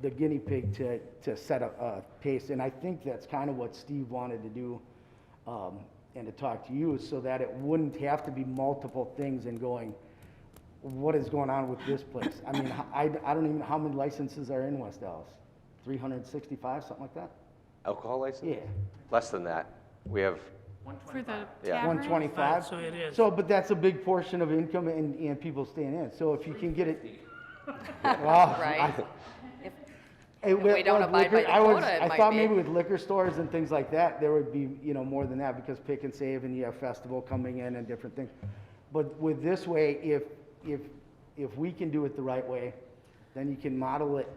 the guinea pig to set a pace. And I think that's kind of what Steve wanted to do, and to talk to you, so that it wouldn't have to be multiple things and going, what is going on with this place? I mean, I don't even know how many licenses are in West Allis. 365, something like that? Alcohol license? Yeah. Less than that. We have For the Yeah. tavern? 125. So it is. So, but that's a big portion of income and people staying in. So if you can get it, well, Right? It we don't with abide by liquor, the I was, quota, it I might thought be. maybe with liquor stores and things like that, there would be, more than that, because Pick and Save and you have festival coming in and different things. But with this way, if we can do it the right way, then you can model it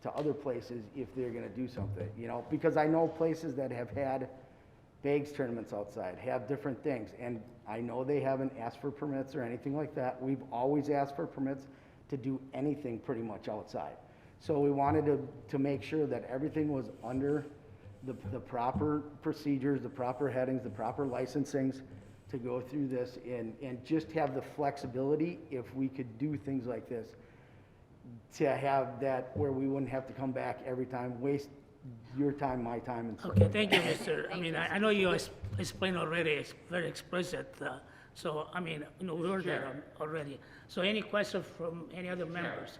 to other places if they're gonna do something, because I know places that have had bags tournaments outside, have different things, and I know they haven't asked for permits or anything like that. We've always asked for permits to do anything pretty much outside. So we wanted to make sure that everything was under the proper procedures, the proper headings, the proper licensings to go through this and just have the flexibility if we could do things like this, to have that where we wouldn't have to come back every time, waste your time, my time, and so. Okay, thank you, Mr. I mean, I know you explained already, it's very explicit, so, I mean, we heard that already. So any questions from any other members?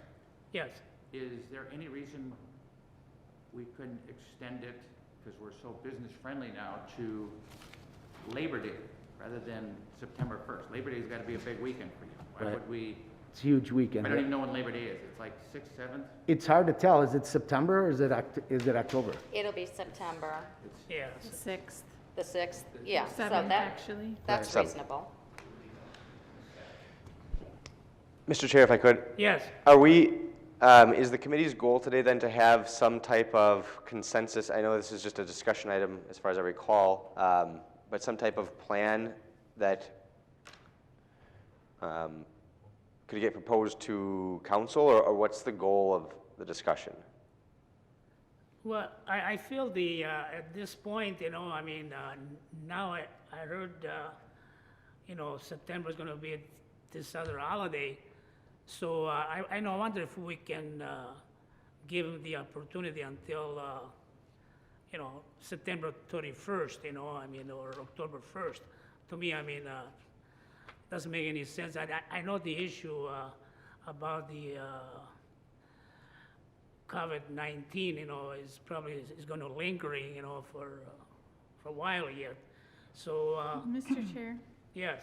Yes, Is there any reason we couldn't extend it, because we're so business-friendly now, to Labor Day rather than September 1st? Labor Day's got to be a big weekend for you. Why Right. would we, It's a huge weekend. I don't even know when Labor Day is. It's like 6th, 7th? It's hard to tell. Is it September or is it October? It'll be September yes. 6th, the 6th, yeah, so 7th, that, actually. that's Right. reasonable. Mr. Chair, if I could, Yes, are we, is the committee's goal today then to have some type of consensus? I know this is just a discussion item as far as I recall, but some type of plan that could get proposed to council, or what's the goal of the discussion? well, I feel at this point, I mean, now I heard, September's gonna be this other holiday, so I wonder if we can give them the opportunity until, September 31st, I mean, or October 1st. To me, I mean, doesn't make any sense. I know the issue about the COVID-19, is probably is going to lingering, for a while yet. So, Mr. Chair, yes,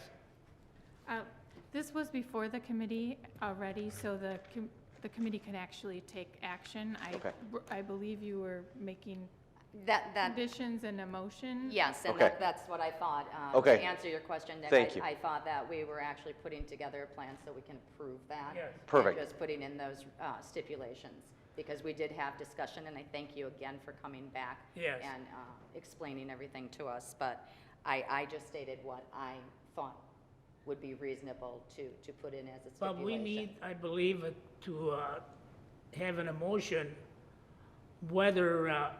this was before the committee already, so the committee could actually take action. Okay. I believe you were making That, conditions and a motion. yes, and Okay. that's what I thought. Okay. To answer your question, Nick, Thank you. I thought that we were actually putting together a plan so we can approve that. Yes. Perfect. And just putting in those stipulations, because we did have discussion, and I thank you again for coming back. Yes. And explaining everything to us, but I just stated what I thought would be reasonable to put in as a but stipulation. we need, I believe, to have an emotion whether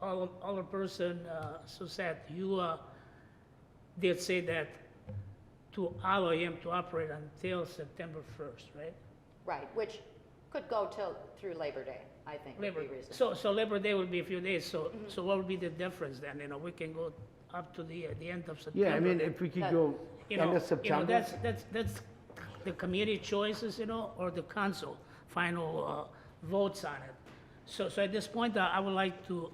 all the person, Suzette, you did say that to allow him to operate until September 1st, right? Right, which could go through Labor Day, I think would Labor, be reasonable. so Labor Day will be a few days, so what would be the difference then? We can go up to the end of September. Yeah, I mean, if we could That- go You end know, of September. that's the committee choices, or the council final votes on it. So at this point, I would like to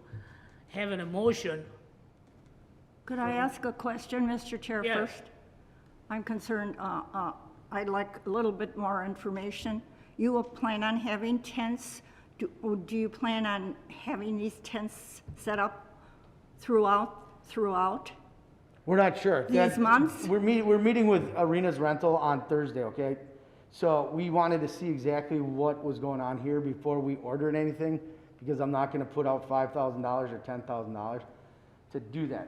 have an emotion. Could I ask a question, Mr. Chair, Yes. first? I'm concerned, I'd like a little bit more information. You will plan on having tents? Do you plan on having these tents set up throughout? We're not sure. These months? We're meeting with Arenas Rental on Thursday, okay? So we wanted to see exactly what was going on here before we ordered anything, because I'm not gonna put out $5,000 or $10,000 to do that.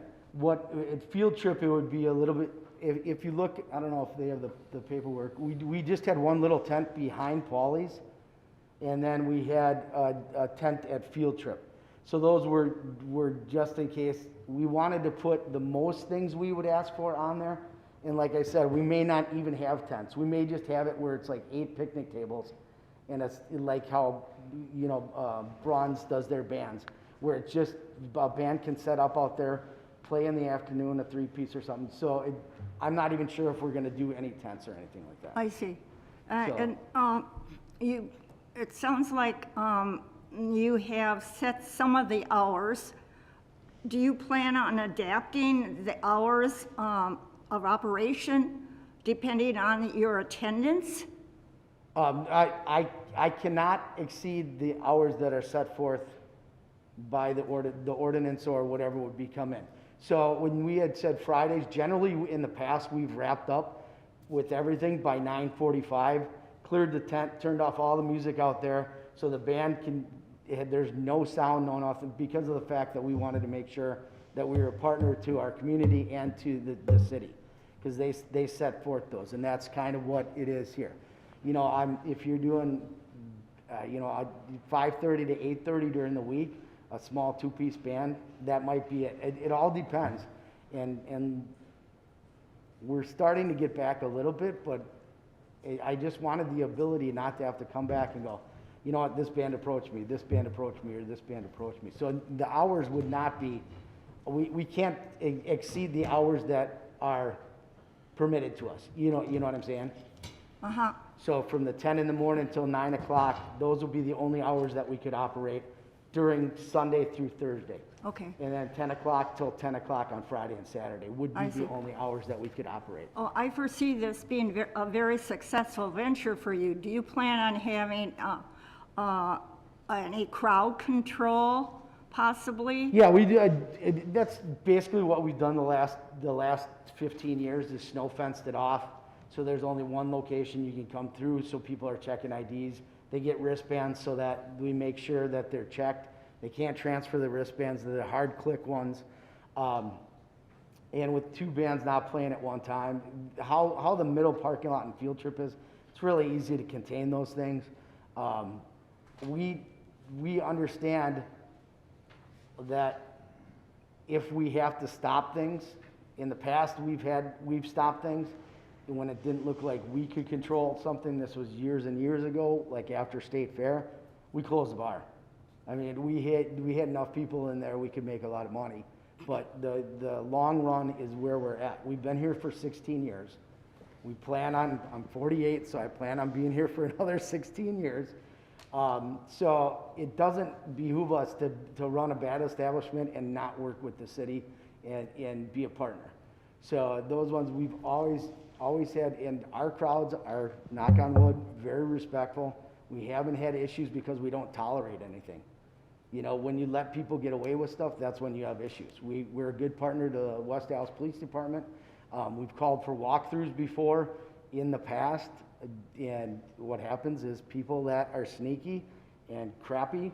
At Field Trip, it would be a little bit, if you look, I don't know if they have the paperwork, we just had one little tent behind Paulie's, and then we had a tent at Field Trip. So those were just in case. We wanted to put the most things we would ask for on there. And like I said, we may not even have tents. We may just have it where it's like 8 picnic tables. And it's like how, Bronze does their bands, where it's just, a band can set up out there, play in the afternoon, a 3-piece or something. So I'm not even sure if we're gonna do any tents or anything like that. I see. So- And it sounds like you have set some of the hours do you plan on adapting the hours of operation depending on your attendance? I cannot exceed the hours that are set forth by the ordinance or whatever would be come in. So when we had said Fridays, generally in the past, we've wrapped up with everything by 9:45, cleared the tent, turned off all the music out there, so the band there's no sound, no nothing, because of the fact that we wanted to make sure that we were a partner to our community and to the city, because they set forth those, and that's kind of what it is here. You know, if you're doing, 5:30 to 8:30 during the week, a small two-piece band, that might be it. It all depends, and we're starting to get back a little bit, but I just wanted the ability not to have to come back and go, you know what, this band approached me, this band approached me, or this band approached me. So the hours would not be, we can't exceed the hours that are permitted to us. You know what I'm saying? Uh-huh. So from the 10 in the morning until 9 o'clock, those will be the only hours that we could operate during Sunday through Thursday. Okay. And then 10 o'clock till 10 o'clock on Friday and Saturday would be I the see. only hours that we could operate. Oh, I foresee this being a very successful venture for you. Do you plan on having any crowd control, possibly? Yeah, we do. That's basically what we've done the last 15 years is snow fenced it off. So there's only one location you can come through, so people are checking IDs. They get wristbands so that we make sure that they're checked. They can't transfer the wristbands, they're the hard click ones. And with two bands not playing at one time, how the middle parking lot and field trip is, it's really easy to contain those things. We understand that if we have to stop things, in the past we've stopped things when it didn't look like we could control something. This was years and years ago, like after State Fair, we closed the bar. I mean, we had enough people in there, we could make a lot of money. But the long run is where we're at. We've been here for 16 years. We plan on, I'm 48, so I plan on being here for another 16 years. So it doesn't behoove us to run a bad establishment and not work with the city and be a partner. So those ones we've always had, and our crowds are, knock on wood, very respectful. We haven't had issues because we don't tolerate anything. You know, when you let people get away with stuff, that's when you have issues. We're a good partner to the West Dallas Police Department. We've called for walkthroughs before in the past, and what happens is people that are sneaky and crappy,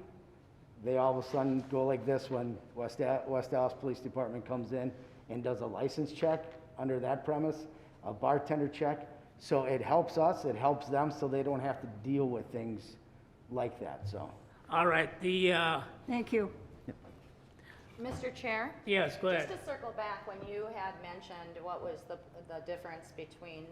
they all of a sudden go like this when West Dallas Police Department comes in and does a license check under that premise, a bartender check. So it helps us, it helps them, so they don't have to deal with things like that, so. All right, Thank you. Mr. Chair? yes, go ahead. Just to circle back, when you had mentioned what was the difference between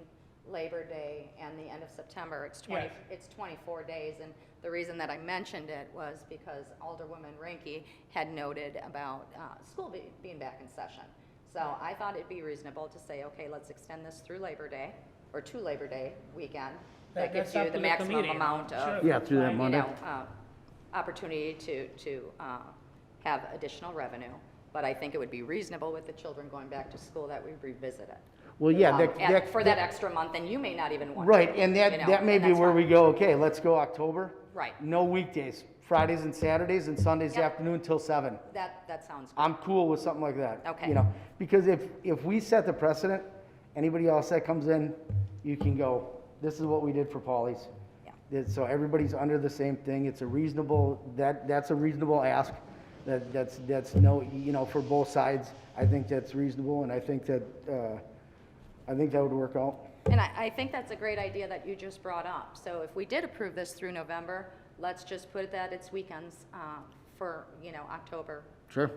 Labor Day and the end of September, it's Yes. 24 days, and the reason that I mentioned it was because Alderwoman Ranky had noted about school being back in session. So I thought it'd be reasonable to say, okay, let's extend this through Labor Day, or to Labor Day weekend. That gives That's you up the to maximum committee, amount sure, of, Yeah, through that fine. Monday. opportunity to have additional revenue. But I think it would be reasonable with the children going back to school that we revisit it. Well, yeah, For that extra month, and you may not even want to. Right, and you know, that may and be that's where fine. we go, okay, let's go October. Right. No weekdays, Fridays and Saturdays and Sundays Yep. afternoon till 7. That sounds good. I'm cool with something like that. Okay. You know, because if we set the precedent, anybody else that comes in, you can go, this is what we did for Paulie's. Yeah. So everybody's under the same thing. It's a reasonable, that's a reasonable ask. That's no, you know, for both sides. I think that's reasonable, and I think that would work out. And I think that's a great idea that you just brought up. So if we did approve this through November, let's just put that it's weekends for, October, Sure.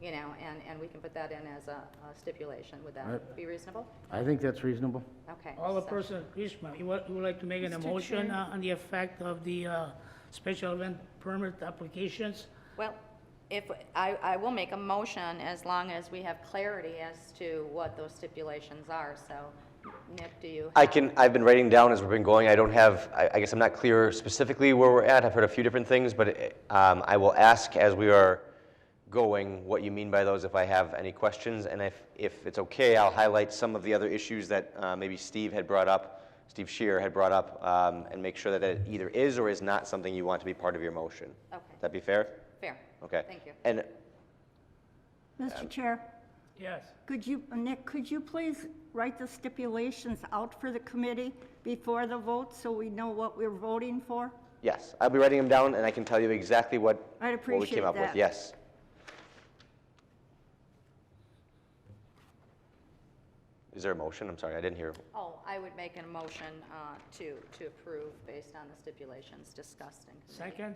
and we can put that in as a stipulation. Would that Right. be reasonable? I think that's reasonable. Okay. All the so- person, Grishma, you would like to make an Mr. motion Chair. on the effect of the special event permit applications? Well, if, I will make a motion as long as we have clarity as to what those stipulations are. So, Nick, do you? I've been writing down as we've been going. I guess I'm not clear specifically where we're at. I've heard a few different things, but I will ask as we are going, what you mean by those, if I have any questions, and if it's okay, I'll highlight some of the other issues that maybe Steve Shear had brought up, and make sure that it either is or is not something you want to be part of your motion. Okay. That be fair? Fair. Okay. Thank you. And Mr. Chair, Yes. Nick, could you please write the stipulations out for the committee before the vote so we know what we're voting for? yes, I'll be writing them down, and I can tell you exactly what I'd we appreciate came up with. that. Yes. Is there a motion? I'm sorry, I didn't hear. Oh, I would make a motion to approve based on the stipulations discussed in committee. Second?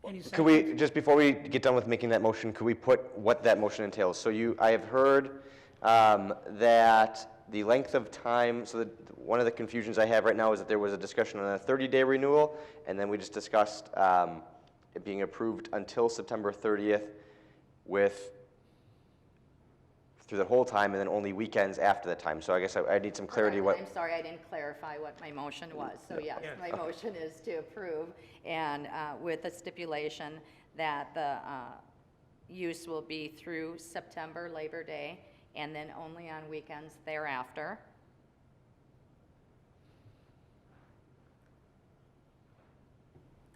Any Could we, seconds? just before we get done with making that motion, could we put what that motion entails? So I have heard that the length of time, so one of the confusions I have right now is that there was a discussion on a 30-day renewal, and then we just discussed it being approved until September 30th through the whole time, and then only weekends after that time. So I guess I need some clarity Correct. what. I'm sorry, I didn't clarify what my motion was. So yes, Yes. my motion is to approve, and with the stipulation that the use will be through September Labor Day, and then only on weekends thereafter.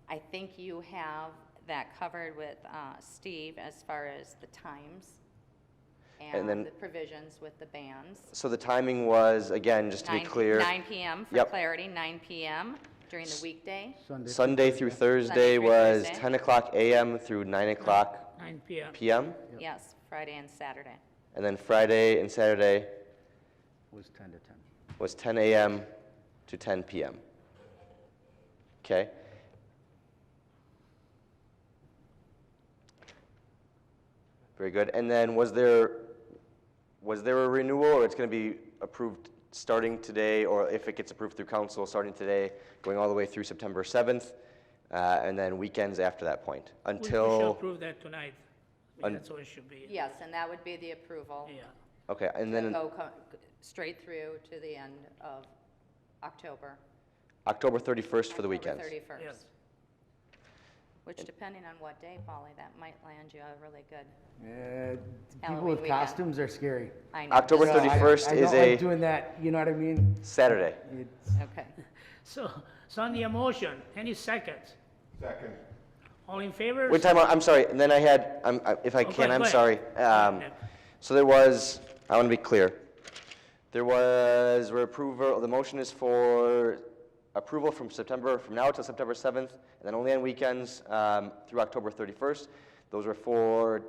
I think you have that covered with Steve as far as the times And and then- the provisions with the bands. So the timing was, again, just to be 9 clear, 9 PM for Yep. clarity, 9 PM during the weekday. Sunday through Thursday Sunday through was Thursday. 10 o'clock a.m. through 9 o'clock 9 PM. p.m., Yes, Friday and Saturday. and then Friday and Saturday Was 10 to 10. was 10 a.m. to 10 p.m. Okay? Very good. And then was there a renewal, or it's going to be approved starting today, or if it gets approved through council, starting today, going all the way through September 7th, and then weekends after that point, We should until, approve that tonight. That's what it should be. Yes, and that would be the approval. Yeah. okay, and then Go straight through to the end of October. October 31st for the weekends. October 31st. Yes. Which, depending on what day, Polly, that might land you a really good, People Halloween with weekend. costumes are scary. I know. October So 31st I is don't like a doing that, you know what I mean? Saturday. It's, Okay. So on the motion, any seconds? Second. All in favor? Wait, time out, I'm sorry, and then I had, if I Okay, can, go I'm ahead. sorry. Nick. So there was, I want to be clear. There was approval, the motion is for approval from now till September 7th, and then only on weekends through October 31st. Those were for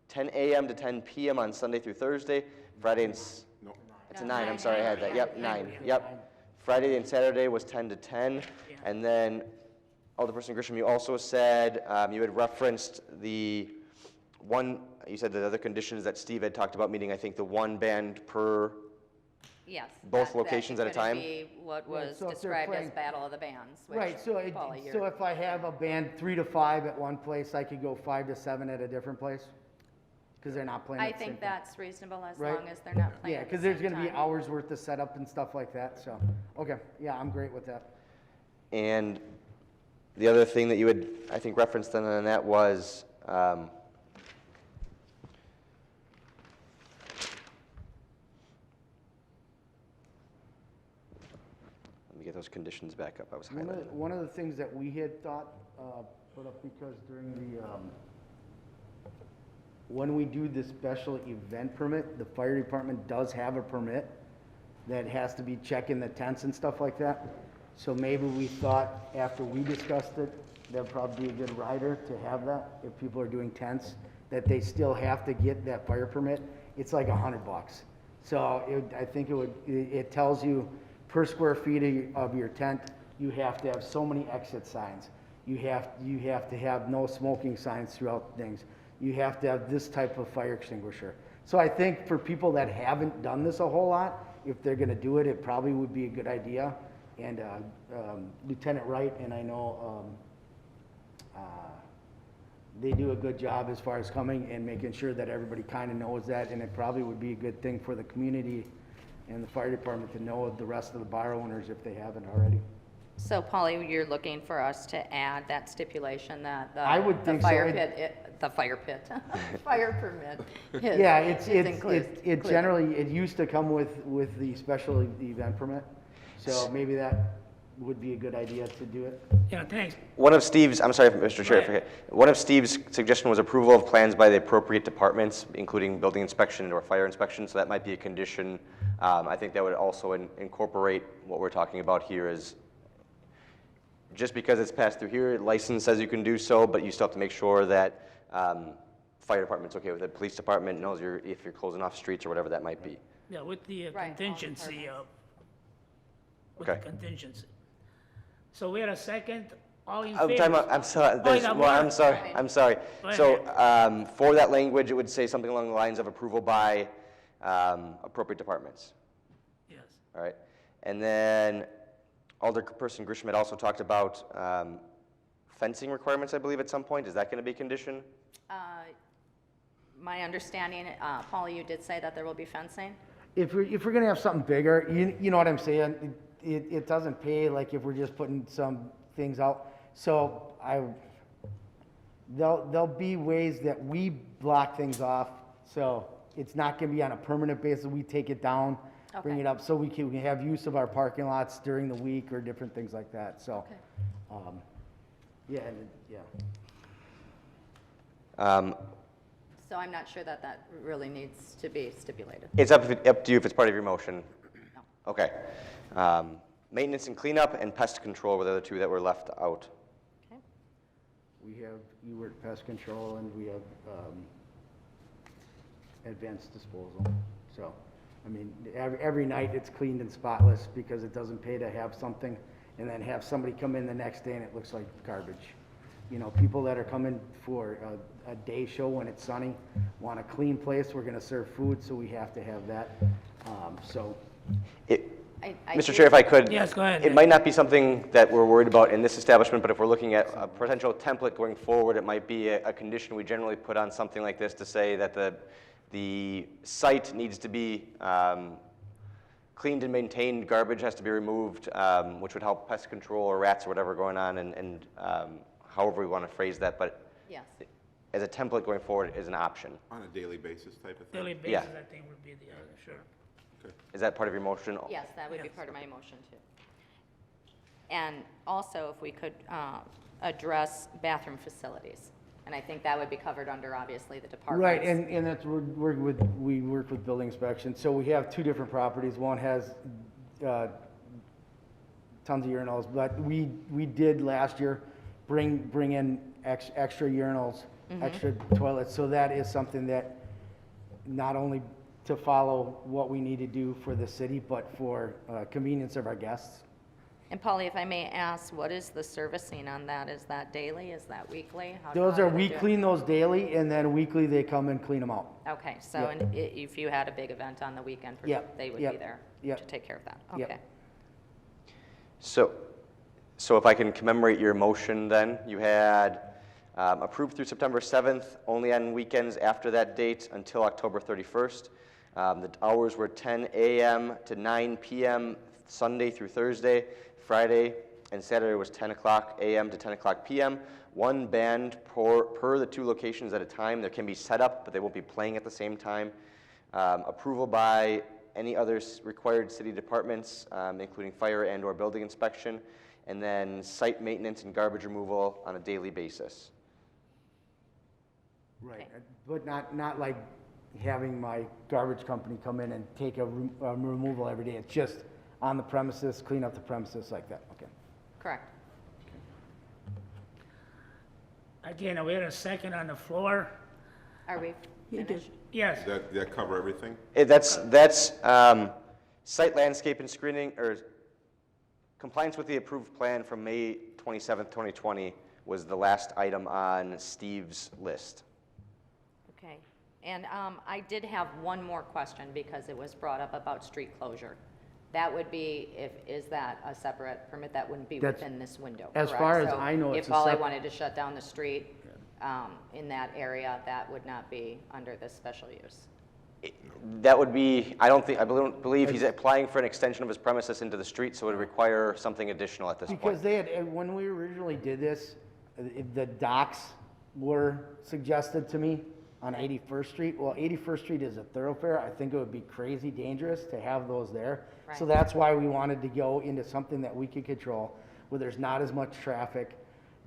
10 a.m. to 10 p.m. on Sunday through Thursday, Friday and, it's a 9, I'm sorry, I had that, yep, 9, yep. Friday and Saturday was 10 to 10, and then Alderperson Grisham, you also said, you had referenced you said the other conditions that Steve had talked about, meaning I think the one band per, Yes. Both that locations at a time? That could be what Yeah, was so if they're described as playing- Battle of the Bands, which, right, so, Polly, so you're, if I have a band 3 to 5 at one place, I could go 5 to 7 at a different place? Because they're not playing I at the same think time. that's reasonable as Right. long as they're not playing Yeah, at the because there's same gonna be time. hours worth of setup and stuff like that, so, okay, yeah, I'm great with that. and the other thing that you had, I think, referenced then on that was, let me get those conditions back up, I was highlighting. One of the things that we had thought, put up because during the, when we do this special event permit, the fire department does have a permit that has to be checking the tents and stuff like that. So maybe we thought, after we discussed it, that'd probably be a good rider to have that, if people are doing tents, that they still have to get that fire permit. It's like $100. So I think it tells you per square feet of your tent, you have to have so many exit signs. You have to have no smoking signs throughout things. You have to have this type of fire extinguisher. So I think for people that haven't done this a whole lot, if they're gonna do it, it probably would be a good idea. And Lieutenant Wright, and I know they do a good job as far as coming and making sure that everybody kind of knows that, and it probably would be a good thing for the community and the fire department to know the rest of the bar owners if they haven't already. So Polly, you're looking for us to add that stipulation that I would the think so. fire It- pit, the fire pit, fire permit is Yeah, is it included. generally, it used to come with the special event permit. So maybe that would be a good idea to do it. Yeah, thanks. One of Steve's, I'm sorry, Mr. Chair, I Right. forget. One of Steve's suggestion was approval of plans by the appropriate departments, including building inspection or fire inspection, so that might be a condition. I think that would also incorporate what we're talking about here is, just because it's passed through here, license says you can do so, but you still have to make sure that fire department's okay with it, police department knows if you're closing off streets or whatever that might be. Yeah, with the Right, all contingency, departments. with the Okay. contingency. So we had a second, all in I'm favor? talking about, I'm sorry, Oh, there's, you got well, I'm more? sorry, I'm sorry. Go So, ahead. for that language, it would say something along the lines of approval by, appropriate departments, Yes. all right? And then Alderperson Grisham had also talked about, fencing requirements, I believe, at some point. Is that gonna be a condition? My understanding, Polly, you did say that there will be fencing? If we're gonna have something bigger, you know what I'm saying? It doesn't pay like if we're just putting some things out. So there'll be ways that we block things off. So it's not gonna be on a permanent basis. We take it down, bring Okay. it up, so we can have use of our parking lots during the week or different things like that, so. Okay. Yeah, and, yeah. So I'm not sure that that really needs to be stipulated. It's up to you if it's part of your motion. No. Okay. Maintenance and cleanup and pest control were the other two that were left out. Okay. We have, you work pest control and we have, advanced disposal. So, I mean, every night it's cleaned and spotless because it doesn't pay to have something and then have somebody come in the next day and it looks like garbage. You know, people that are coming for a day show when it's sunny, want a clean place, we're gonna serve food, so we have to have that. So, I Mr. do- Chair, if I could. Yes, go ahead, It Nick. might not be something that we're worried about in this establishment, but if we're looking at a potential template going forward, it might be a condition we generally put on something like this to say that the site needs to be cleaned and maintained, garbage has to be removed, which would help pest control or rats or whatever going on, and however we want to phrase that, but Yes. as a template going forward is an option. On a daily basis type of thing? Daily Yeah. basis, I think would be the, sure. Is that part of your motion? Yes, that would be Yes. part of my motion too. And also, if we could address bathroom facilities. And I think that would be covered under, obviously, the departments. right, and that's, we work with building inspection. So we have two different properties. One has tons of urinals, but we did last year bring in extra urinals, extra toilets. So that is something that not only to follow what we need to do for the city, but for convenience of our guests. And Polly, if I may ask, what is the servicing on that? Is that daily? Is that weekly? How Those do are, they we do it? clean those daily, and then weekly they come and clean them out. Okay, so Yep. and if you had a big event on the weekend, Yep, they would yep, be there yep. to take care of that? Yep. Okay. So if I can commemorate your motion then, you had approved through September 7th, only on weekends after that date until October 31st. The hours were 10 a.m. to 9 p.m. Sunday through Thursday. Friday and Saturday was 10 o'clock a.m. to 10 o'clock p.m. One band per the two locations at a time. There can be setup, but they won't be playing at the same time. Approval by any other required city departments, including fire and/or building inspection, and then site maintenance and garbage removal on a daily basis. Right, but not like having my garbage company come in and take a removal every day. It's just on the premises, clean up the premises like that, okay. Correct. Again, we had a second on the floor. Are we finished? Yes, That cover everything? That's site landscape and screening, or compliance with the approved plan from May 27th, 2020 was the last item on Steve's list. Okay. And I did have one more question because it was brought up about street closure. That would be, is that a separate permit? That wouldn't be That's- within this window, as correct? far as So I know, it's if a all I sep- wanted to shut down the street in that area, that would not be under this special use? That would be, I believe he's applying for an extension of his premises into the street, so it would require something additional at this Because point. they had, when we originally did this, the docks were suggested to me on 81st Street. Well, 81st Street is a thoroughfare. I think it would be crazy dangerous to have those there. So Right. that's why we wanted to go into something that we could control, where there's not as much traffic.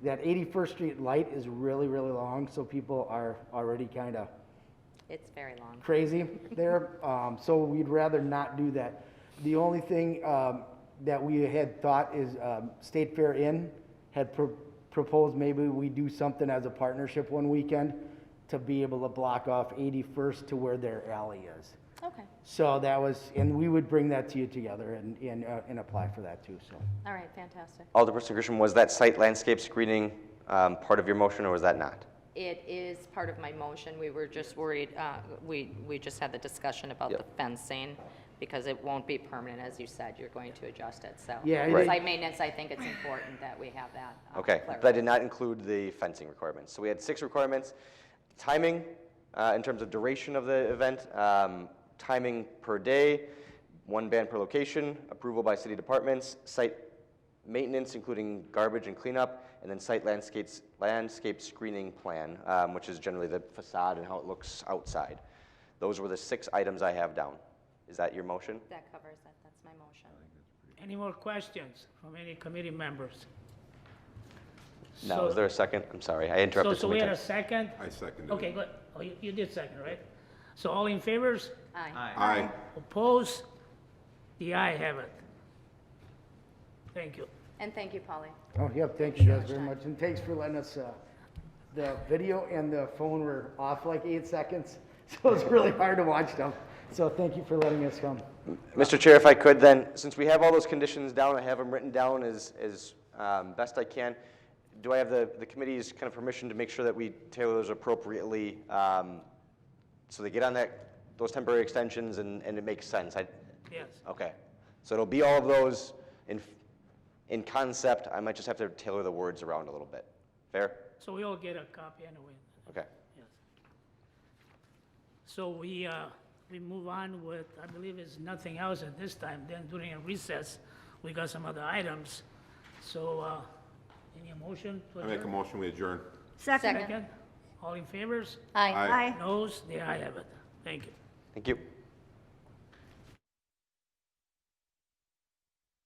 That 81st Street light is really, really long, so people are already kind of It's very long. crazy there, so we'd rather not do that. The only thing that we had thought is State Fair Inn had proposed maybe we do something as a partnership one weekend to be able to block off 81st to where their alley is. Okay, So that was, and we would bring that to you together and apply for that too, so. all right, fantastic. Alderperson Grisham, was that site landscape screening part of your motion, or was that not? It is part of my motion. We were just worried, we just had the discussion about the Yep. fencing, because it won't be permanent, as you said, you're going to adjust it, so. Yeah, Right. Site maintenance, I think it's important that we have that. Okay, but I clarified. did not include the fencing requirements. So we had 6 requirements. Timing, in terms of duration of the event, timing per day, 1 band per location, approval by city departments, site maintenance, including garbage and cleanup, and then site landscape screening plan, which is generally the facade and how it looks outside. Those were the 6 items I have down. Is that your motion? That covers that, that's my motion. Any more questions from any committee members? No, So- is there a second? I'm sorry, I interrupted So so we many had a times. second? I seconded Okay, it. good. Oh, you did second, right? So all in favors? Aye. Aye. Opposed? The aye have it. Thank you. And thank you, Polly. Oh, yep, thank you guys very much, and thanks for letting us, the video and the phone were off like 8 seconds, so it's really hard to watch them. So thank you for letting us come. Mr. Chair, if I could then, since we have all those conditions down, I have them written down as best I can. Do I have the committee's kind of permission to make sure that we tailor those appropriately, so they get on those temporary extensions and it makes sense? Yes. Okay, so it'll be all of those in concept. I might just have to tailor the words around a little bit. Fair? So we all get a copy anyway. Okay. Yes. So we move on with, I believe there's nothing else at this time. Then during a recess, we got some other items. So, any motion to I make a adjourn? motion, we adjourn. Second. Second. Second? All in favors? Aye. Aye. Aye. Noes? The aye have it. Thank you. Thank you.